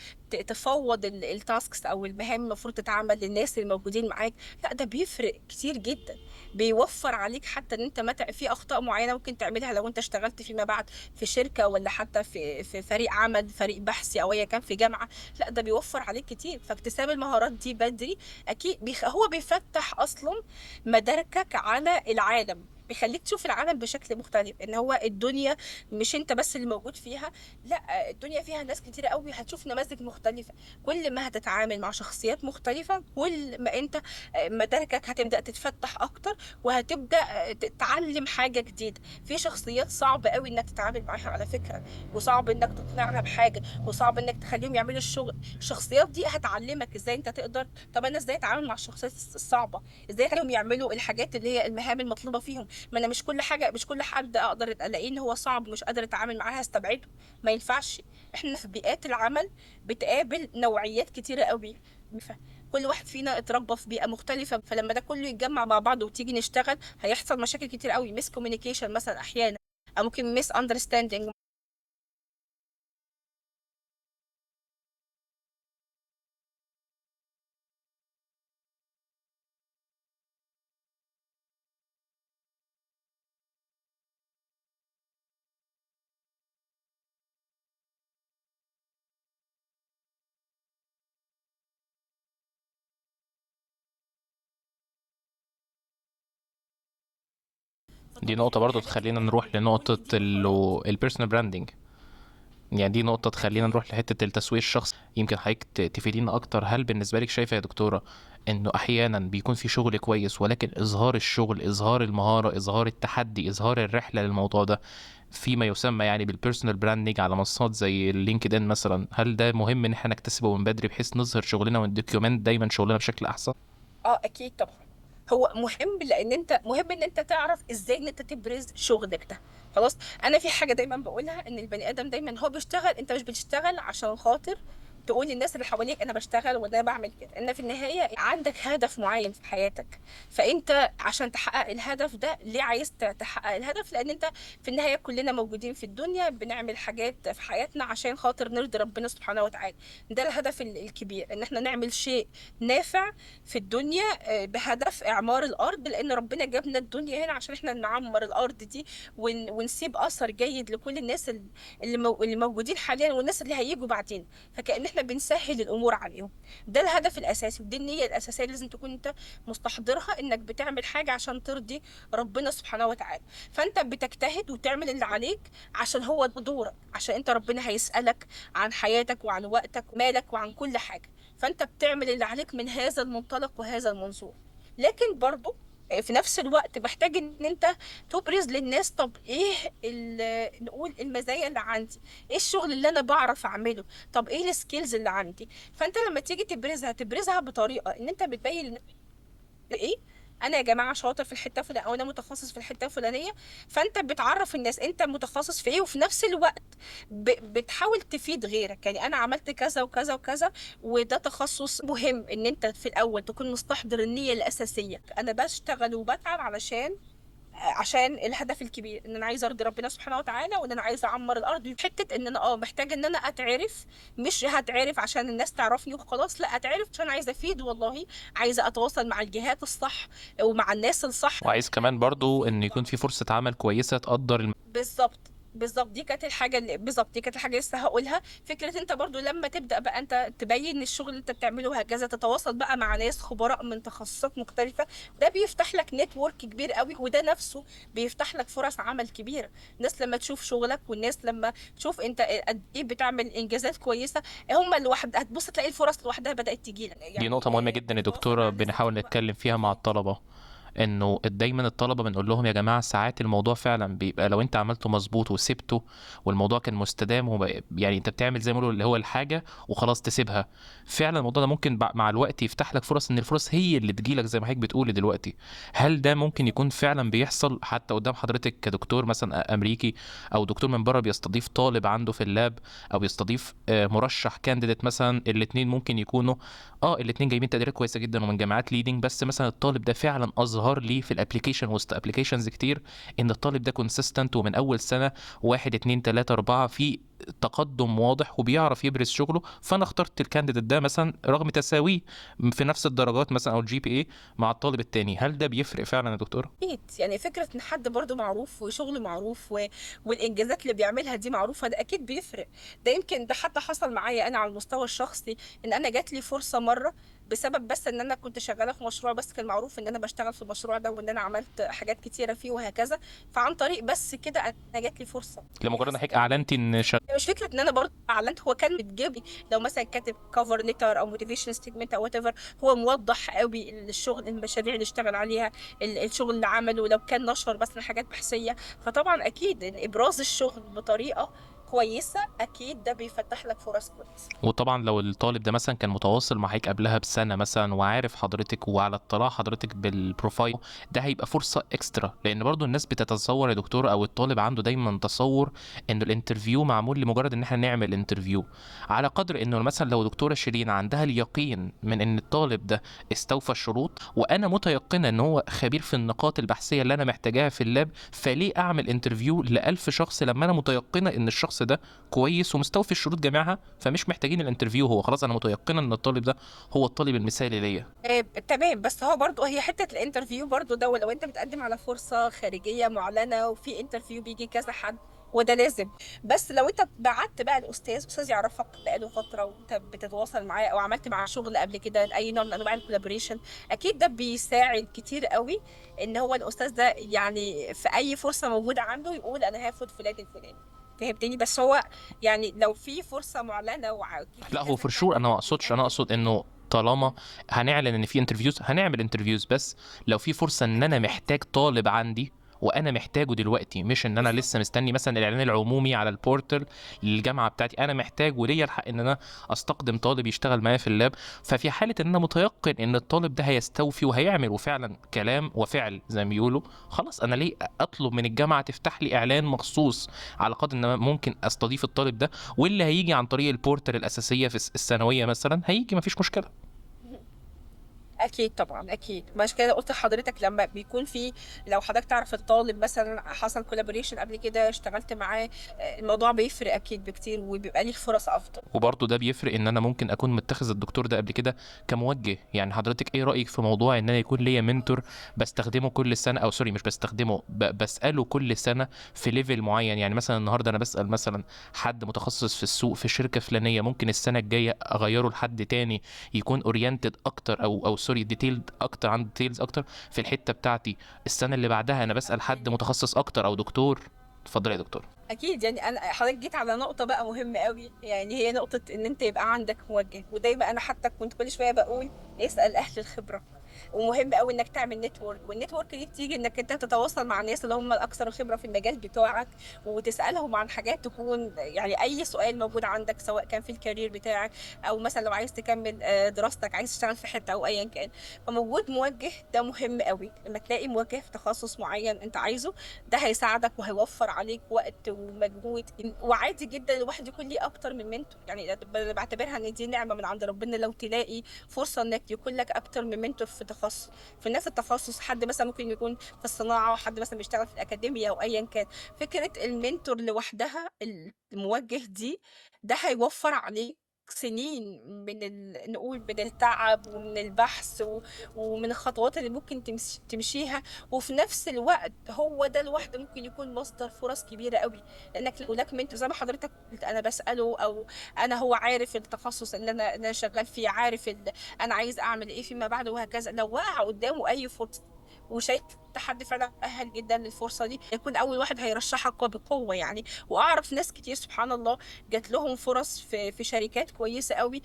[SPEAKER 2] تفوض التاسكس او المهام المفروض تتعمل للناس الموجودين معاك. لا ده بيفرق كتير جدا، بيوفر عليك حتى ان انت في اخطاء معينه ممكن تعملها لو انت اشتغلت فيما بعد في شركه، ولا حتى في فريق عمل، فريق بحثي، او ايا كان في جامعه. لا ده بيوفر عليك كتير. فاكتساب المهارات دي بدري اكيد هو بيفتح اصلا مداركك على العالم، بيخليك تشوف العالم بشكل مختلف، ان هو الدنيا مش انت بس اللي موجود فيها، لا الدنيا فيها ناس كتير قوي، هتشوف نماذج مختلفة. كل ما هتتعامل مع شخصيات مختلفة كل ما انت مداركك هتبدأ تتفتح اكتر، وهتبدأ تتعلم حاجة جديدة. في شخصيات صعب قوي انك تتعامل معاها على فكرة، وصعب انك تقنعها بحاجة، وصعب انك تخليهم يعملوا الشغل. الشخصيات دي هتعلمك ازاي انت تقدر، طب انا ازاي اتعامل مع الشخصيات الصعبة، ازاي اخليهم يعملوا الحاجات اللي هي المهام المطلوبة فيهم. ما انا مش كل حاجة، مش كل حد اقدر الاقيه ان هو صعب مش قادر اتعامل معاه هستبعده، ما ينفعش. احنا في بيئات العمل بتقابل نوعيات كتيرة قوي، كل واحد فينا اتربى في بيئة مختلفة، فلما ده كله يتجمع مع بعض وتيجي نشتغل هيحصل مشاكل كتير قوي، ميس كوميونيكيشن مثلا احيانا، او ممكن ميس اندرستاندينج.
[SPEAKER 1] دي
[SPEAKER 2] فطبيعي
[SPEAKER 1] نقطة
[SPEAKER 2] من
[SPEAKER 1] برضو
[SPEAKER 2] الحاجات اللي
[SPEAKER 1] تخلينا
[SPEAKER 2] احنا
[SPEAKER 1] نروح
[SPEAKER 2] بنقول
[SPEAKER 1] لنقطة
[SPEAKER 2] ان دي مهارات.
[SPEAKER 1] البيرسونال براندنج. يعني دي نقطة تخلينا نروح لحتة التسويق الشخصي. يمكن حضرتك تفيدينا أكتر. هل بالنسبة لك شايفة يا دكتورة إنه أحيانا بيكون في شغل كويس، ولكن إظهار الشغل، إظهار المهارة، إظهار التحدي، إظهار الرحلة للموضوع ده فيما يسمى يعني بالبيرسونال براندنج على منصات زي اللينكد إن مثلا، هل ده مهم إن احنا نكتسبه من بدري بحيث نظهر شغلنا وندوكيومنت دايما شغلنا بشكل أحسن؟
[SPEAKER 2] اه اكيد طبعا، هو مهم لان انت مهم ان انت تعرف ازاي ان انت تبرز شغلك ده. خلاص، انا في حاجه دايما بقولها، ان البني ادم دايما هو بيشتغل، انت مش بتشتغل عشان خاطر تقول للناس اللي حواليك انا بشتغل وانا بعمل كده، ان في النهايه عندك هدف معين في حياتك. فانت عشان تحقق الهدف ده، ليه عايز تحقق الهدف؟ لان انت في النهايه كلنا موجودين في الدنيا بنعمل حاجات في حياتنا عشان خاطر نرضي ربنا سبحانه وتعالى. ده الهدف الكبير، ان احنا نعمل شيء نافع في الدنيا، بهدف إعمار الأرض، لأن ربنا جابنا الدنيا هنا عشان احنا نعمر الأرض دي، ونسيب أثر جيد لكل الناس اللي موجودين حاليا والناس اللي هيجوا بعدين. فكأن احنا بنسهل الأمور عليهم. ده الهدف الأساسي، ودي النية الأساسية اللي لازم تكون انت مستحضرها، انك بتعمل حاجة عشان ترضي ربنا سبحانه وتعالى. فانت بتجتهد وتعمل اللي عليك عشان هو ده دورك، عشان انت ربنا هيسألك عن حياتك وعن وقتك ومالك وعن كل حاجة. فانت بتعمل اللي عليك من هذا المنطلق وهذا المنظور. لكن برضو في نفس الوقت محتاج ان انت تبرز للناس، طب ايه نقول المزايا اللي عندي، ايه الشغل اللي انا بعرف اعمله، طب ايه السكيلز اللي عندي. فانت لما تيجي تبرزها بطريقة ان انت بتبين ايه، انا يا جماعه شاطر في الحته الفلانيه، او انا متخصص في الحته الفلانيه. فانت بتعرف الناس انت متخصص في ايه، وفي نفس الوقت بتحاول تفيد غيرك، يعني انا عملت كذا وكذا وكذا، وده تخصص مهم. ان انت في الاول تكون مستحضر النيه الاساسيه، انا بشتغل وبتعب عشان الهدف الكبير، ان انا عايزه ارضي ربنا سبحانه وتعالى، وان انا عايزه اعمر الارض. حته ان انا محتاجه ان انا اتعرف، مش هتعرف عشان الناس تعرفني وخلاص، لا اتعرف عشان عايزه افيد والله، عايزه اتواصل مع الجهات الصح ومع الناس الصح.
[SPEAKER 1] وعايز كمان برضو إن يكون في فرصة عمل كويسة تقدر
[SPEAKER 2] بالظبط، بالظبط دي كانت الحاجه بالظبط دي كانت الحاجه لسه هقولها. فكره انت برضو لما تبدا بقى انت تبين الشغل اللي انت بتعمله وهكذا، تتواصل بقى مع ناس خبراء من تخصصات مختلفه، ده بيفتح لك نتورك كبير قوي، وده نفسه بيفتح لك فرص عمل كبيره. الناس لما تشوف شغلك، والناس لما تشوف انت قد ايه بتعمل انجازات كويسه، هم لوحدها هتبص تلاقي الفرص لوحدها بدات تجي لك
[SPEAKER 1] دي
[SPEAKER 2] يعني.
[SPEAKER 1] نقطة مهمة جدا يا
[SPEAKER 2] تتواصل مع
[SPEAKER 1] دكتورة
[SPEAKER 2] الناس
[SPEAKER 1] بنحاول
[SPEAKER 2] دي بقى.
[SPEAKER 1] نتكلم فيها مع الطلبة. انه دايما الطلبه بنقول لهم يا جماعه ساعات الموضوع فعلا بيبقى لو انت عملته مظبوط وسبته والموضوع كان مستدام يعني انت بتعمل زي ما بيقولوا اللي هو الحاجه وخلاص تسيبها. فعلا الموضوع ده ممكن مع الوقت يفتح لك فرص، ان الفرص هي اللي تجيلك زي ما حضرتك بتقولي دلوقتي. هل ده ممكن يكون فعلا بيحصل حتى قدام حضرتك كدكتور مثلا امريكي، او دكتور من بره بيستضيف طالب عنده في اللاب، او بيستضيف مرشح كانديديت مثلا، الاثنين ممكن يكونوا الاثنين جايبين تقديرات كويسه جدا ومن جامعات ليدنج، بس مثلا الطالب ده فعلا اظهر لي في الابلكيشن وسط ابلكيشنز كتير ان الطالب ده كونسيستنت، ومن اول سنه واحد اتنين تلاته اربعه في تقدم واضح وبيعرف يبرز شغله، فانا اخترت الكانديديت ده مثلا رغم تساويه في نفس الدرجات مثلا او الجي بي اي مع الطالب التاني. هل ده بيفرق فعلا يا دكتور؟
[SPEAKER 2] اكيد، يعني فكره ان حد برضو معروف وشغله معروف والانجازات اللي بيعملها دي معروفه، ده اكيد بيفرق. ده يمكن ده حتى حصل معايا انا على المستوى الشخصي، ان انا جات لي فرصه مره بسبب بس ان انا كنت شغاله في مشروع، بس كان معروف ان انا بشتغل في المشروع ده وان انا عملت حاجات كتيره فيه وهكذا. فعن طريق بس كده انا جات لي فرصه. يعني
[SPEAKER 1] لمجرد ان
[SPEAKER 2] حسيت
[SPEAKER 1] حضرتك
[SPEAKER 2] ان
[SPEAKER 1] اعلنتي ان
[SPEAKER 2] مش فكره ان انا برضه اعلنت، هو كان بتجيب لي لو مثلا كاتب كفر ليتر او موتيفيشن ستيتمنت او وات ايفر، هو موضح قوي الشغل، المشاريع اللي اشتغل عليها، الشغل اللي عمله، لو كان نشر مثلا حاجات بحثيه. فطبعا اكيد إن ابراز الشغل بطريقه كويسه اكيد ده بيفتح لك فرص كويسه.
[SPEAKER 1] وطبعا لو الطالب ده مثلا كان متواصل معاك قبلها بسنة مثلا وعارف حضرتك وعلى اطلاع حضرتك بالبروفايل، ده هيبقى فرصة اكسترا. لان برضو الناس بتتصور يا دكتور، او الطالب عنده دايما تصور ان الانترفيو معمول لمجرد ان احنا نعمل انترفيو، على قدر انه مثلا لو دكتورة شيرين عندها اليقين من ان الطالب ده استوفى الشروط، وانا متيقنة ان هو خبير في النقاط البحثية اللي انا محتاجاها في اللاب، فليه اعمل انترفيو ل1000 شخص لما انا متيقنة ان الشخص ده كويس ومستوفي الشروط جميعها، فمش محتاجين الانترفيو، هو خلاص انا متيقنه ان الطالب ده هو الطالب المثالي ليا.
[SPEAKER 2] تمام. بس هو برضو هي حته الانترفيو برضو ده، لو انت بتقدم على فرصه خارجيه معلنه وفي انترفيو بيجي كذا حد، وده لازم. بس لو انت بعت بقى الاستاذ يعرفك بقاله فتره وانت بتتواصل معاه او عملت معاه شغل قبل كده، اي نوع من انواع الكولابوريشن، اكيد ده بيساعد كتير قوي ان هو الاستاذ ده يعني في اي فرصه موجوده عنده يقول انا هاخد فلان الفلاني. فهمتني؟ بس هو يعني لو في فرصه معلنه وفي
[SPEAKER 1] لا هو
[SPEAKER 2] كذا
[SPEAKER 1] فور شور انا
[SPEAKER 2] كانديديت
[SPEAKER 1] ما اقصدش، انا
[SPEAKER 2] بيقدم.
[SPEAKER 1] اقصد انه طالما هنعلن ان في انترفيوز هنعمل انترفيوز، بس لو في فرصه ان انا
[SPEAKER 2] اكيد
[SPEAKER 1] محتاج طالب عندي وانا محتاجه دلوقتي، مش ان انا
[SPEAKER 2] بالظبط.
[SPEAKER 1] لسه مستني مثلا الاعلان العمومي على البورتال للجامعه بتاعتي، انا محتاج وليا الحق ان انا استقدم طالب يشتغل معايا في اللاب. ففي حاله ان انا متيقن ان الطالب ده هيستوفي وهيعمل وفعلا كلام وفعل زي ما بيقولوا، خلاص انا ليه اطلب من الجامعه تفتح لي اعلان مخصوص على قدر ان أنا ممكن استضيف الطالب ده، واللي هيجي عن طريق البورتال الاساسيه في الثانويه مثلا هيجي مفيش مشكله.
[SPEAKER 2] اكيد طبعا اكيد، مش كده قلت لحضرتك لما بيكون في، لو حضرتك تعرف الطالب مثلا حصل كولابوريشن قبل كده اشتغلت معاه، الموضوع بيفرق اكيد بكتير وبيبقى ليه فرص افضل.
[SPEAKER 1] وبرضه ده بيفرق ان انا ممكن اكون متخذ الدكتور ده قبل كده كموجه. يعني حضرتك ايه رايك في موضوع ان انا يكون ليا منتور بستخدمه كل سنه، او سوري مش بستخدمه، بساله كل سنه في ليفل معين؟ يعني مثلا النهارده انا بسال مثلا حد متخصص في السوق في شركه فلانيه، ممكن السنه الجايه اغيره لحد تاني يكون اورينتد اكتر، او سوري ديتيلد اكتر، عنده ديتيلز اكتر في الحته بتاعتي. السنه اللي بعدها انا بسال حد متخصص اكتر او دكتور. اتفضل يا دكتور.
[SPEAKER 2] اكيد، يعني انا حضرتك جيت على نقطه بقى مهمه قوي، يعني هي نقطه ان انت يبقى عندك موجه. ودايما انا حتى كنت كل شويه بقول اسال اهل الخبره. ومهم قوي انك تعمل نتورك، والنتورك دي بتيجي انك انت تتواصل مع الناس اللي هم الاكثر خبره في المجال بتاعك، وتسالهم عن حاجات تكون يعني اي سؤال موجود عندك سواء كان في الكارير بتاعك، او مثلا لو عايز تكمل دراستك، عايز تشتغل في حته او ايا كان. فموجود موجه ده مهم قوي، لما تلاقي موجه في تخصص معين انت عايزه، ده هيساعدك وهيوفر عليك وقت ومجهود. وعادي جدا الواحد يكون ليه اكتر من منتور، يعني بعتبرها ان دي نعمه من عند ربنا لو تلاقي فرصه انك يكون لك اكتر من منتور في تخصص، في نفس التخصص. حد مثلا ممكن يكون في الصناعه، وحد مثلا بيشتغل في الاكاديميه او ايا كان. فكره المنتور لوحدها، الموجه دي، ده هيوفر عليك سنين من نقول من التعب ومن البحث ومن الخطوات اللي ممكن تمشيها. وفي نفس الوقت هو ده لوحده ممكن يكون مصدر فرص كبيره قوي، لانك لو لك منتور زي ما حضرتك قلت انا بساله، او انا هو عارف التخصص اللي انا شغال فيه، عارف انا عايز اعمل ايه فيما بعد وهكذا. لو وقع قدامه اي فرصه وشايف شفت حد فعلا مؤهل جدا للفرصه دي يكون اول واحد هيرشحك بقوه يعني. واعرف ناس كتير سبحان الله جات لهم فرص في شركات كويسه قوي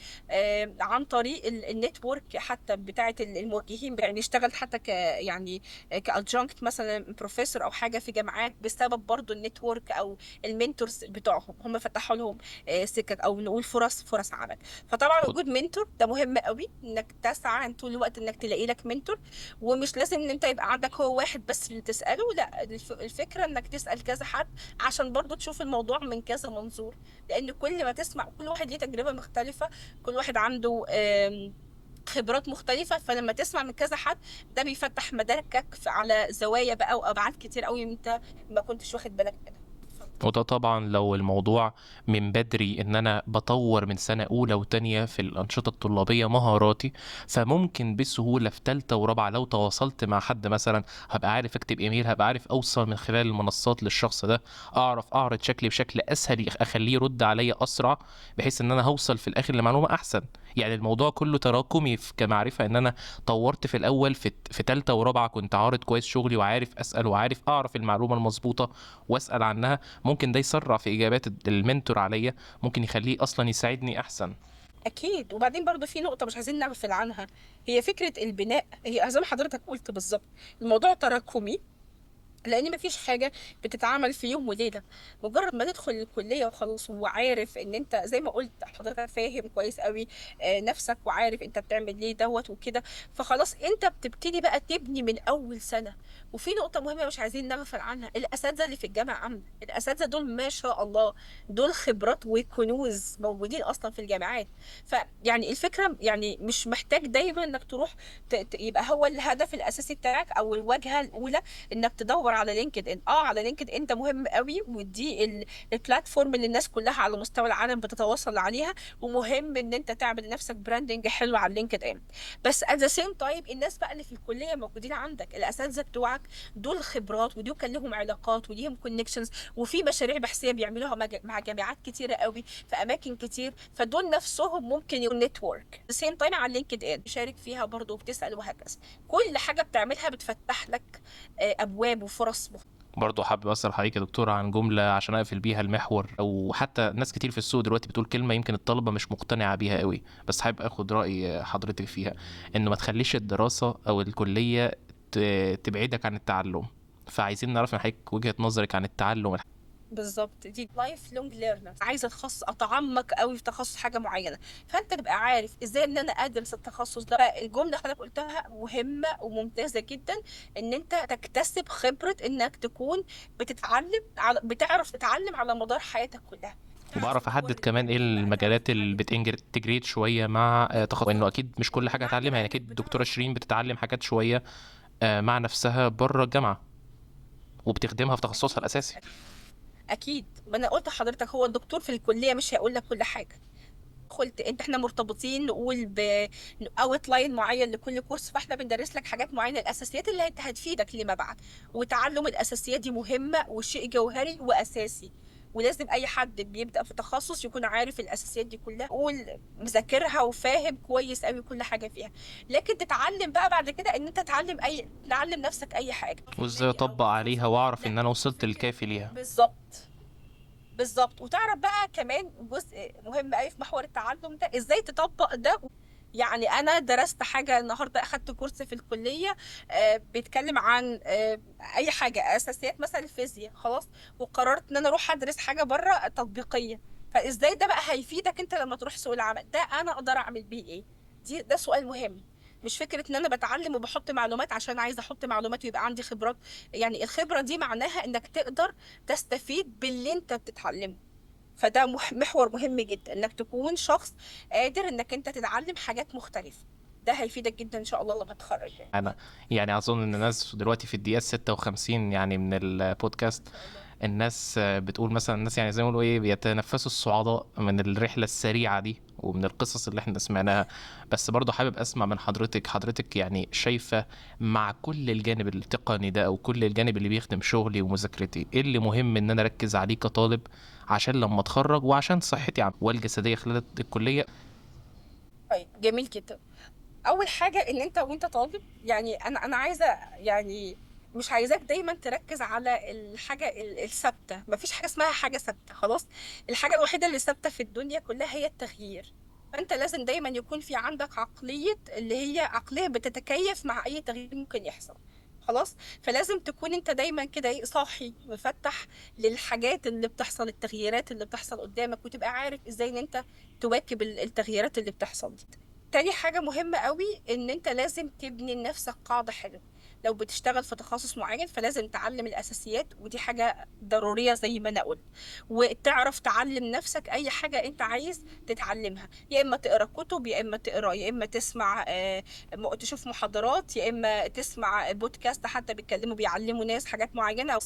[SPEAKER 2] عن طريق النتورك حتى بتاعه الموجهين، يعني اشتغل حتى يعني كادجانكت مثلا بروفيسور او حاجه في جامعات بسبب برضو النتورك او المنتورز بتوعهم، هم فتحوا لهم سكك او نقول فرص عمل. فطبعا وجود منتور ده مهم قوي، انك تسعى طول الوقت انك تلاقي لك منتور. ومش لازم ان انت يبقى عندك هو واحد بس اللي تساله، لا الفكره انك تسال كذا حد عشان برضو تشوف الموضوع من كذا منظور. لان كل ما تسمع كل واحد ليه تجربه مختلفه، كل واحد عنده خبرات مختلفة، فلما تسمع من كذا حد ده بيفتح مداركك على زوايا بقى وأبعاد كتير قوي انت ما كنتش واخد بالك منها.
[SPEAKER 1] وده طبعا لو الموضوع من بدري ان انا بطور من سنة اولى وتانية في الانشطة الطلابية مهاراتي، فممكن بسهولة في تالتة ورابعة لو تواصلت مع حد مثلا هبقى عارف اكتب ايميل، هبقى عارف اوصل من خلال المنصات للشخص ده، اعرف اعرض شكلي بشكل اسهل اخليه يرد عليا اسرع، بحيث ان انا هوصل في الاخر لمعلومة احسن. يعني الموضوع كله تراكمي كمعرفة، ان انا طورت في الاول في تالتة ورابعة كنت عارض كويس شغلي وعارف اسأل وعارف اعرف المعلومة المظبوطة واسأل عنها، ممكن ده يسرع في اجابات المنتور عليا، ممكن يخليه اصلا يساعدني احسن.
[SPEAKER 2] اكيد. وبعدين برضو في نقطه مش عايزين نغفل عنها، هي فكره البناء. هي زي ما حضرتك قلت بالظبط، الموضوع تراكمي، لان مفيش حاجه بتتعمل في يوم وليله. مجرد ما تدخل الكليه وخلاص وعارف ان انت زي ما قلت حضرتك فاهم كويس قوي نفسك، وعارف انت بتعمل ليه دوت وكده، فخلاص انت بتبتدي بقى تبني من اول سنه. وفي نقطه مهمه مش عايزين نغفل عنها، الاساتذه اللي في الجامعه عامه، الاساتذه دول ما شاء الله دول خبرات وكنوز موجودين اصلا في الجامعات. فيعني الفكره يعني مش محتاج دايما انك تروح يبقى هو الهدف الاساسي بتاعك او الواجهه الاولى انك تدور على لينكد ان. على لينكد ان ده مهم قوي، ودي البلاتفورم اللي الناس كلها على مستوى العالم بتتواصل عليها، ومهم ان انت تعمل لنفسك براندنج حلو على لينكد ان. بس at the same time الناس بقى اللي في الكليه موجودين عندك، الاساتذه بتوعك دول خبرات، ودول كان لهم علاقات وليهم كونكشنز، وفي مشاريع بحثيه بيعملوها مع جامعات كتيره قوي في اماكن كتير، فدول نفسهم ممكن يكون نتورك the same time على لينكد ان تشارك فيها برضه وبتسال وهكذا. كل حاجه بتعملها بتفتح لك ابواب وفرص
[SPEAKER 1] برضه حابب اسال حضرتك يا دكتوره عن جمله عشان اقفل بيها المحور، او حتى ناس كتير في السوق دلوقتي بتقول كلمه يمكن الطلبه مش مقتنعه بيها قوي، بس حابب اخد راي حضرتك فيها، انه ما تخليش الدراسه او الكليه تبعدك عن التعلم. فعايزين نعرف من حضرتك وجهه نظرك عن التعلم.
[SPEAKER 2] بالظبط. دي لايف لونج ليرنر، عايزه اتعمق قوي في تخصص حاجه معينه، فانت تبقى عارف ازاي ان انا ادرس التخصص ده. الجمله اللي حضرتك قلتها مهمه وممتازه جدا، ان انت تكتسب خبره انك تكون بتعرف تتعلم على مدار حياتك كلها،
[SPEAKER 1] وبعرف احدد كمان ايه المجالات اللي بتنجريت شويه مع تخصص، انه اكيد مش كل حاجه هتعلمها، يعني اكيد الدكتوره شيرين بتتعلم حاجات شويه مع نفسها بره الجامعه وبتخدمها في تخصصها الاساسي.
[SPEAKER 2] اكيد. ما انا قلت لحضرتك هو الدكتور في الكليه مش هيقول لك كل حاجه. قلت احنا مرتبطين نقول باوت لاين معين لكل كورس، فاحنا بندرس لك حاجات معينه، الاساسيات اللي هتفيدك لما بعد. وتعلم الاساسيات دي مهمه وشيء جوهري واساسي، ولازم اي حد بيبدا في تخصص يكون عارف الاساسيات دي كلها، قول مذاكرها وفاهم كويس قوي كل حاجه فيها. لكن تتعلم بقى بعد كده ان انت تعلم نفسك اي حاجه
[SPEAKER 1] وازاي اطبق عليها واعرف ان انا وصلت للكافي ليها.
[SPEAKER 2] بالظبط. وتعرف بقى كمان جزء مهم قوي في محور التعلم ده، ازاي تطبق ده. يعني انا درست حاجه النهارده، اخدت كورس في الكليه بيتكلم عن اي حاجه اساسيات مثلا الفيزياء، خلاص، وقررت ان انا اروح ادرس حاجه بره تطبيقيه. فازاي ده بقى هيفيدك انت لما تروح سوق العمل؟ ده انا اقدر اعمل بيه ايه؟ ده سؤال مهم. مش فكره ان انا بتعلم وبحط معلومات عشان عايزه احط معلومات ويبقى عندي خبرات. يعني الخبره دي معناها انك تقدر تستفيد باللي انت بتتعلمه. فده محور مهم جدا، انك تكون شخص قادر انك انت تتعلم حاجات مختلفة. ده هيفيدك جدا ان شاء الله لما تتخرج يعني.
[SPEAKER 1] انا يعني اظن ان الناس دلوقتي في الدقيقه 56 يعني من البودكاست،
[SPEAKER 2] ان شاء الله.
[SPEAKER 1] الناس بتقول مثلا، الناس يعني زي ما بيقولوا ايه بيتنفسوا الصعداء من الرحله السريعه دي ومن القصص اللي احنا سمعناها. بس برضه حابب اسمع من حضرتك يعني شايفه مع كل الجانب التقني ده او كل الجانب اللي بيخدم شغلي ومذاكرتي، ايه اللي مهم ان انا اركز عليه كطالب عشان لما اتخرج وعشان صحتي والجسديه خلال الكليه.
[SPEAKER 2] طيب جميل جدا. اول حاجة ان انت وانت طالب، يعني انا عايزة يعني مش عايزاك دايما تركز على الحاجة الثابتة. مفيش حاجة اسمها حاجة ثابتة، خلاص. الحاجة الوحيدة اللي ثابتة في الدنيا كلها هي التغيير. فانت لازم دايما يكون في عندك عقلية، اللي هي عقلية بتتكيف مع اي تغيير ممكن يحصل، خلاص. فلازم تكون انت دايما كده صاحي مفتح للحاجات اللي بتحصل، التغييرات اللي بتحصل قدامك، وتبقى عارف ازاي ان انت تواكب التغييرات اللي بتحصل دي. تاني حاجة مهمة قوي، ان انت لازم تبني لنفسك قاعدة حلوة. لو بتشتغل في تخصص معين فلازم تعلم الأساسيات، ودي حاجة ضرورية زي ما أنا قلت. وتعرف تعلم نفسك أي حاجة أنت عايز تتعلمها، يا إما تقرأ كتب، يا إما تقرأ، يا إما تسمع تشوف محاضرات، يا إما تسمع بودكاست حتى بيتكلموا بيعلموا ناس حاجات معينة.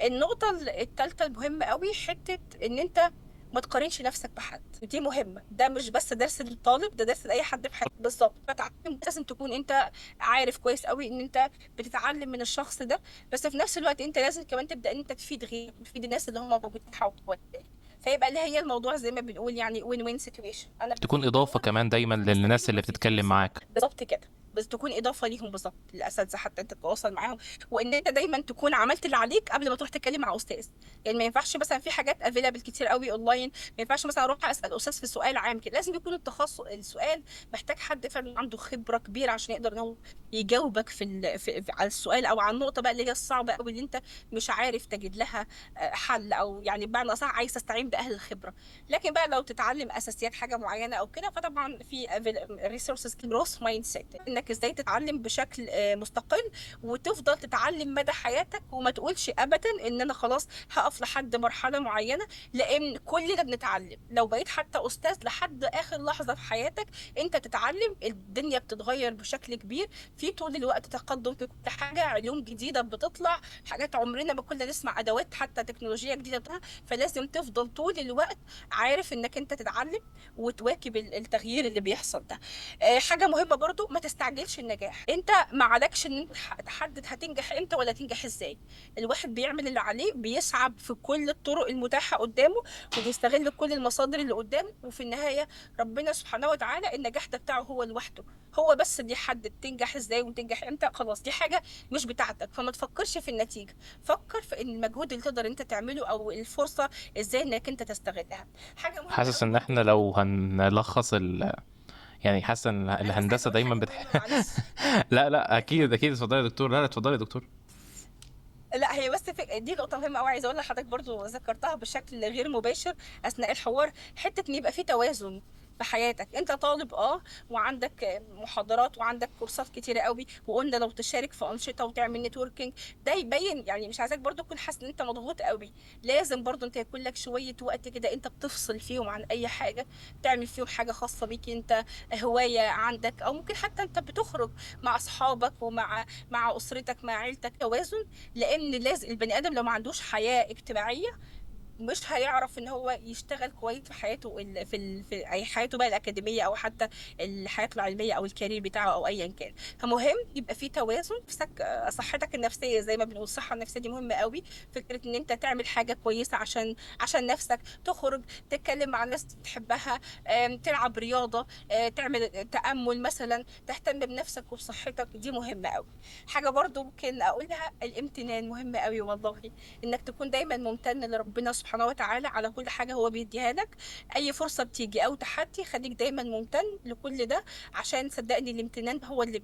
[SPEAKER 2] النقطة التالتة المهمة قوي، حتة إن أنت ما تقارنش نفسك بحد. دي مهمة، ده مش بس درس للطالب، ده درس لأي حد في حياته بالظبط. فتعلم لازم تكون انت عارف كويس قوي ان انت بتتعلم من الشخص ده، بس في نفس الوقت انت لازم كمان تبدا ان انت تفيد غيرك، تفيد الناس اللي هم موجودين حواليك. فيبقى اللي هي الموضوع زي ما بنقول يعني وين وين سيتويشن، انا
[SPEAKER 1] تكون
[SPEAKER 2] بفيد
[SPEAKER 1] اضافة
[SPEAKER 2] دول
[SPEAKER 1] كمان دايما
[SPEAKER 2] وانت بتستفيد
[SPEAKER 1] للناس اللي
[SPEAKER 2] وفي
[SPEAKER 1] بتتكلم
[SPEAKER 2] نفس الوقت
[SPEAKER 1] معاك.
[SPEAKER 2] بالظبط كده، بس تكون اضافه ليهم بالظبط، الاساتذه حتى انت تتواصل معاهم. وان انت دايما تكون عملت اللي عليك قبل ما تروح تتكلم مع استاذ. يعني ما ينفعش مثلا في حاجات افيلابل كتير قوي اونلاين، ما ينفعش مثلا اروح اسال استاذ في سؤال عام كده. لازم يكون السؤال محتاج حد فعلا عنده خبره كبيره عشان يقدر ان هو يجاوبك على السؤال، او على النقطه بقى اللي هي الصعبه قوي اللي انت مش عارف تجد لها حل، او يعني بمعنى اصح عايز تستعين باهل الخبره. لكن بقى لو تتعلم اساسيات حاجه معينه او كده، فطبعا في ريسورسز جروث مايند سيت، انك ازاي تتعلم بشكل مستقل، وتفضل تتعلم مدى حياتك، وما تقولش ابدا ان انا خلاص هقف لحد مرحله معينه. لان كلنا بنتعلم، لو بقيت حتى استاذ لحد اخر لحظه في حياتك انت تتعلم. الدنيا بتتغير بشكل كبير، في طول الوقت تقدم في كل حاجه، علوم جديده بتطلع، حاجات عمرنا ما كنا نسمع، ادوات حتى تكنولوجيا جديده بتطلع. فلازم تفضل طول الوقت عارف انك انت تتعلم وتواكب التغيير اللي بيحصل ده. حاجه مهمه برضو، ما تستعجلش النجاح. انت ما عليكش ان انت تحدد هتنجح امتى ولا تنجح ازاي. الواحد بيعمل اللي عليه، بيسعى في كل الطرق المتاحه قدامه، وبيستغل كل المصادر اللي قدامه، وفي النهايه ربنا سبحانه وتعالى النجاح ده بتاعه هو لوحده، هو بس اللي يحدد تنجح ازاي وتنجح امتى. خلاص دي حاجه مش بتاعتك، فما تفكرش في النتيجه، فكر في ان المجهود اللي تقدر انت تعمله او الفرصه ازاي انك انت تستغلها. حاجه مهمه
[SPEAKER 1] حاسس
[SPEAKER 2] قوي
[SPEAKER 1] ان
[SPEAKER 2] برضو
[SPEAKER 1] احنا لو هنلخص يعني حاسس ان
[SPEAKER 2] انا بس عايزه
[SPEAKER 1] الهندسة
[SPEAKER 2] اقول
[SPEAKER 1] دايما
[SPEAKER 2] حاجه مهمه، معلش.
[SPEAKER 1] لا لا،
[SPEAKER 2] اتفضل.
[SPEAKER 1] اكيد اكيد، اتفضلي يا دكتور. لا لا، اتفضلي يا دكتور.
[SPEAKER 2] لا هي بس دي نقطة مهمة أوي، عايزة أقول لحضرتك برضو ذكرتها بشكل غير مباشر أثناء الحوار، حتة إن يبقى في توازن في حياتك. انت طالب وعندك محاضرات وعندك كورسات كتيره قوي، وقلنا لو تشارك في انشطه وتعمل نتوركينج ده يبين، يعني مش عايزاك برضو تكون حاسس ان انت مضغوط قوي. لازم برضو انت يكون لك شويه وقت كده انت بتفصل فيهم عن اي حاجه، تعمل فيهم حاجه خاصه بيك انت، هوايه عندك، او ممكن حتى انت بتخرج مع اصحابك ومع اسرتك مع عيلتك. توازن، لان لازم البني ادم لو ما عندوش حياه اجتماعيه مش هيعرف ان هو يشتغل كويس في حياته في اي حياته بقى الاكاديميه، او حتى الحياه العلميه او الكارير بتاعه او ايا كان. فمهم يبقى في توازن نفسك، صحتك النفسيه زي ما بنقول، الصحه النفسيه دي مهمه قوي. فكره ان انت تعمل حاجه كويسه عشان نفسك، تخرج تتكلم مع الناس تحبها، تلعب رياضه، تعمل تامل مثلا، تهتم بنفسك وبصحتك، دي مهمه قوي. حاجه برضو ممكن اقولها، الامتنان مهم قوي والله، انك تكون دايما ممتن لربنا سبحانه وتعالى على كل حاجة هو بيديها لك. اي فرصة بتيجي او تحدي خليك دايما ممتن لكل ده، عشان صدقني الامتنان هو اللي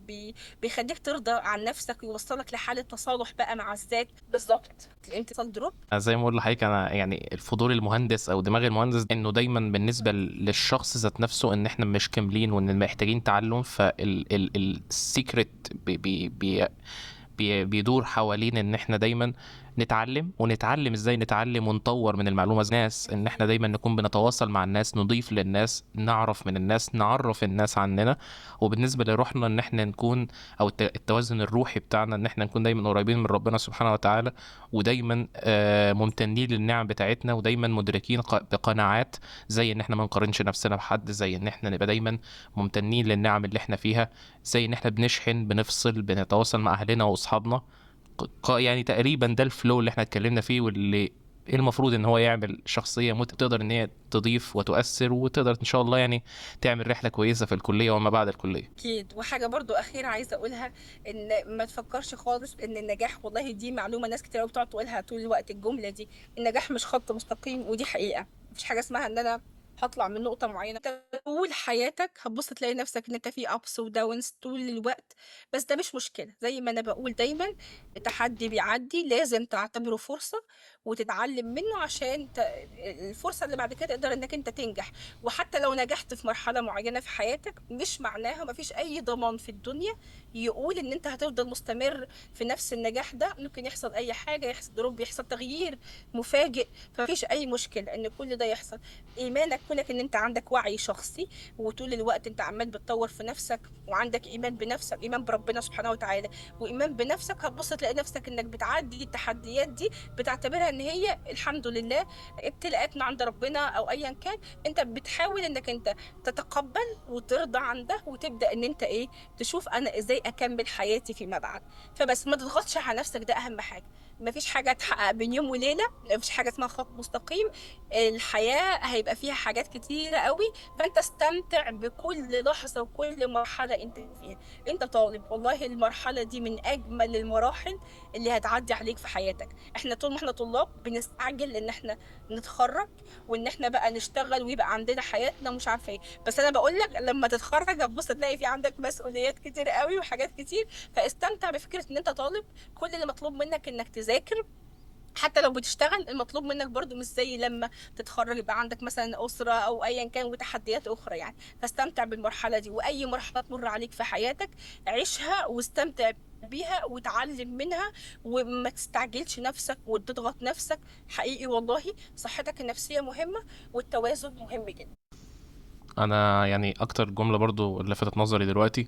[SPEAKER 2] بيخليك ترضى عن نفسك ويوصلك لحالة تصالح بقى مع الذات بالظبط. الامتصال دروب.
[SPEAKER 1] زي ما اقول لحضرتك، انا يعني الفضول المهندس او دماغ المهندس انه دايما بالنسبه للشخص ذات نفسه ان احنا مش كاملين وان محتاجين تعلم. فالسيكريت بيدور حوالين ان احنا دايما نتعلم، ونتعلم ازاي نتعلم ونطور من المعلومة. ناس ان احنا دايما نكون بنتواصل مع الناس، نضيف للناس، نعرف من الناس، نعرف الناس عننا. وبالنسبة لروحنا ان احنا نكون، او التوازن الروحي بتاعنا، ان احنا نكون دايما قريبين من ربنا سبحانه وتعالى، ودايما ممتنين للنعم بتاعتنا، ودايما مدركين بقناعات، زي ان احنا ما نقارنش نفسنا بحد، زي ان احنا نبقى دايما ممتنين للنعم اللي احنا فيها، زي ان احنا بنشحن، بنفصل، بنتواصل مع اهلنا واصحابنا. يعني تقريبا ده الفلو اللي احنا اتكلمنا فيه، واللي ايه المفروض ان هو يعمل شخصية تقدر ان هي تضيف وتؤثر، وتقدر ان شاء الله يعني تعمل رحلة كويسة في الكلية وما بعد الكلية.
[SPEAKER 2] اكيد. وحاجه برضو اخيره عايزه اقولها، ان ما تفكرش خالص ان النجاح، والله دي معلومه ناس كتير قوي بتقعد تقولها طول الوقت الجمله دي، النجاح مش خط مستقيم، ودي حقيقه. مفيش حاجه اسمها ان انا هطلع من نقطه معينه. انت طول حياتك هتبص تلاقي نفسك ان انت في ابس وداونز طول الوقت، بس ده مش مشكله. زي ما انا بقول دايما، التحدي بيعدي، لازم تعتبره فرصه وتتعلم منه عشان الفرصه اللي بعد كده تقدر انك انت تنجح. وحتى لو نجحت في مرحلة معينة في حياتك، مش معناها مفيش أي ضمان في الدنيا يقول إن أنت هتفضل مستمر في نفس النجاح ده. ممكن يحصل أي حاجة، يحصل دروب، يحصل تغيير مفاجئ، فمفيش أي مشكلة إن كل ده يحصل. إيمانك، كونك إن أنت عندك وعي شخصي وطول الوقت أنت عمال بتطور في نفسك، وعندك إيمان بنفسك، إيمان بربنا سبحانه وتعالى، وإيمان بنفسك، هتبص تلاقي نفسك إنك بتعدي التحديات دي، بتعتبرها إن هي الحمد لله ابتلاءات من عند ربنا أو أيا كان. انت بتحاول انك انت تتقبل وترضى عن ده، وتبدا ان انت ايه، تشوف انا ازاي اكمل حياتي فيما بعد. فبس ما تضغطش على نفسك، ده اهم حاجه. مفيش حاجه تحقق بين يوم وليله، مفيش حاجه اسمها خط مستقيم. الحياه هيبقى فيها حاجات كتيره قوي، فانت استمتع بكل لحظه وكل مرحله انت فيها. انت طالب، والله المرحله دي من اجمل المراحل اللي هتعدي عليك في حياتك. احنا طول ما احنا طلاب بنستعجل ان احنا نتخرج، وان احنا بقى نشتغل ويبقى عندنا حياتنا مش عارفه ايه. بس انا بقول لك لما تتخرج هتبص تلاقي في عندك مسؤوليات كتير قوي وحاجات كتير، فاستمتع بفكره ان انت طالب. كل اللي مطلوب منك انك تذاكر. حتى لو بتشتغل، المطلوب منك برضو مش زي لما تتخرج يبقى عندك مثلا أسرة أو أيا كان وتحديات أخرى يعني. فاستمتع بالمرحلة دي، وأي مرحلة تمر عليك في حياتك عيشها واستمتع بيها وتعلم منها، وما تستعجلش نفسك وتضغط نفسك. حقيقي والله صحتك النفسية مهمة، والتوازن مهم جدا.
[SPEAKER 1] انا يعني اكتر جملة برضو لفتت نظري دلوقتي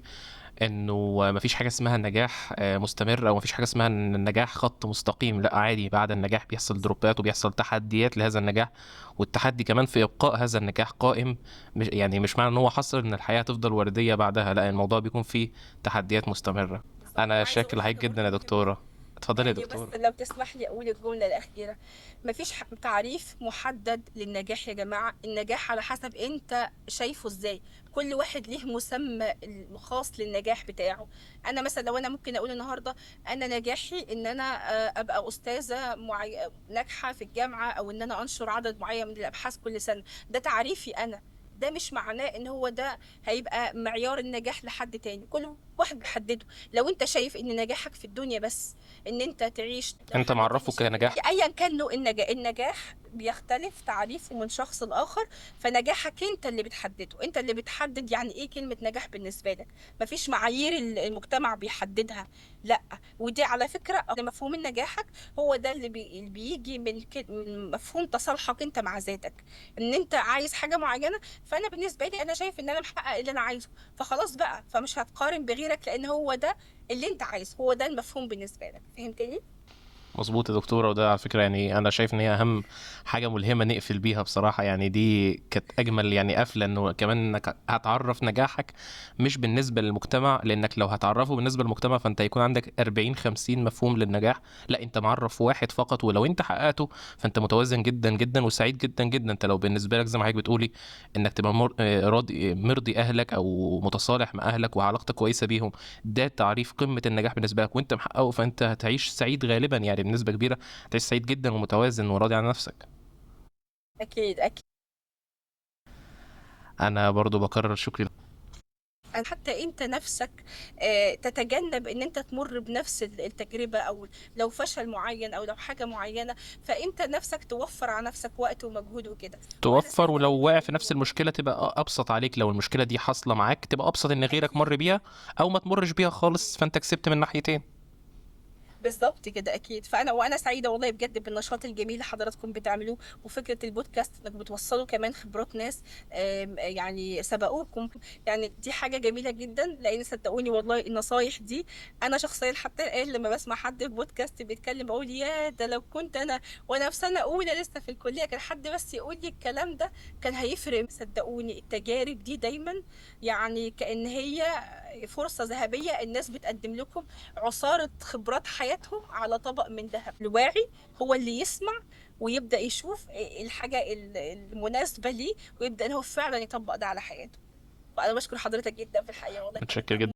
[SPEAKER 1] انه مفيش حاجه اسمها النجاح مستمر، او مفيش حاجه اسمها ان النجاح خط مستقيم. لا، عادي، بعد النجاح بيحصل دروبات وبيحصل تحديات لهذا النجاح، والتحدي كمان في ابقاء هذا النجاح قائم. مش يعني مش معنى ان هو حصل ان الحياه تفضل ورديه بعدها، لا، الموضوع بيكون فيه تحديات مستمره.
[SPEAKER 2] بالظبط.
[SPEAKER 1] انا
[SPEAKER 2] وعايزة
[SPEAKER 1] شاكر
[SPEAKER 2] أقول
[SPEAKER 1] لحضرتك
[SPEAKER 2] حاجة
[SPEAKER 1] جدا يا
[SPEAKER 2] برضو مهمة،
[SPEAKER 1] دكتوره. اتفضلي يا
[SPEAKER 2] يعني بس
[SPEAKER 1] دكتوره.
[SPEAKER 2] لو تسمح لي أقول الجملة الأخيرة. مفيش تعريف محدد للنجاح يا جماعة. النجاح على حسب أنت شايفه إزاي. كل واحد ليه مسمى الخاص للنجاح بتاعه. أنا مثلا لو أنا ممكن أقول النهاردة أنا نجاحي إن أنا أبقى أستاذة ناجحة في الجامعة، أو إن أنا أنشر عدد معين من الأبحاث كل سنة. ده تعريفي أنا. ده مش معناه ان هو ده هيبقى معيار النجاح لحد تاني. كل واحد بيحدده. لو انت شايف ان نجاحك في الدنيا بس ان انت تعيش، لو
[SPEAKER 1] انت
[SPEAKER 2] حد تاني
[SPEAKER 1] معرفه
[SPEAKER 2] شايف
[SPEAKER 1] كنجاح؟
[SPEAKER 2] ايا كان له النجاح بيختلف تعريفه من شخص لاخر. فنجاحك انت اللي بتحدده، انت اللي بتحدد يعني ايه كلمة نجاح بالنسبة لك. مفيش معايير المجتمع بيحددها، لا. ودي على فكرة مفهوم نجاحك هو ده اللي بيجي من مفهوم تصالحك انت مع ذاتك، ان انت عايز حاجة معينة. فانا بالنسبة لي انا شايف ان انا محقق اللي انا عايزه، فخلاص بقى، فمش هتقارن بغيرك، لان هو ده اللي انت عايزه، هو ده المفهوم بالنسبة لك. فهمتني؟
[SPEAKER 1] مظبوط يا دكتورة. وده على فكرة يعني أنا شايف إن هي أهم حاجة ملهمة نقفل بيها بصراحة. يعني دي كانت أجمل يعني قفلة، إنه كمان إنك هتعرف نجاحك مش بالنسبة للمجتمع، لأنك لو هتعرفه بالنسبة للمجتمع فأنت هيكون عندك 40 50 مفهوم للنجاح. لا، أنت معرف واحد فقط، ولو أنت حققته فأنت متوازن جدا جدا وسعيد جدا جدا. أنت لو بالنسبة لك زي ما حضرتك بتقولي إنك تبقى راضي مرضي أهلك أو متصالح مع أهلك وعلاقتك كويسة بيهم، ده تعريف قمة النجاح بالنسبة لك وانت محققه، فانت هتعيش سعيد غالبا، يعني بنسبة كبيرة هتعيش سعيد جدا ومتوازن وراضي عن نفسك.
[SPEAKER 2] اكيد اكيد.
[SPEAKER 1] انا برضو بكرر شكري.
[SPEAKER 2] حتى انت نفسك تتجنب ان انت تمر بنفس التجربة، او لو فشل معين او لو حاجة معينة، فانت نفسك توفر على نفسك وقت ومجهود وكده. وانا
[SPEAKER 1] توفر،
[SPEAKER 2] سعيدة
[SPEAKER 1] ولو
[SPEAKER 2] قوي
[SPEAKER 1] واقع في
[SPEAKER 2] حقيقي
[SPEAKER 1] نفس
[SPEAKER 2] والله.
[SPEAKER 1] المشكلة تبقى ابسط عليك. لو المشكلة دي حاصلة معاك تبقى ابسط ان غيرك
[SPEAKER 2] اكيد
[SPEAKER 1] مر بيها، او ما تمرش بيها خالص،
[SPEAKER 2] اكيد.
[SPEAKER 1] فانت كسبت من ناحيتين.
[SPEAKER 2] بالظبط كده اكيد. وانا سعيده والله بجد بالنشاط الجميل اللي حضراتكم بتعملوه، وفكره البودكاست انك بتوصلوا كمان خبرات ناس يعني سبقوكم. يعني دي حاجه جميله جدا، لان صدقوني والله النصايح دي انا شخصيا حتى الان لما بسمع حد في بودكاست بيتكلم بقول يا ده لو كنت انا وانا في سنه اولى لسه في الكليه كان حد بس يقول لي الكلام ده كان هيفرق. صدقوني التجارب دي دايما يعني كأن هي فرصه ذهبيه الناس بتقدم لكم، عصاره خبرات حياه حياتهم على طبق من ذهب. الواعي هو اللي يسمع ويبدأ يشوف الحاجة المناسبة ليه، ويبدأ إن هو فعلا يطبق ده على حياته. وأنا بشكر حضرتك جدا في الحقيقة والله.
[SPEAKER 1] متشكر جدا.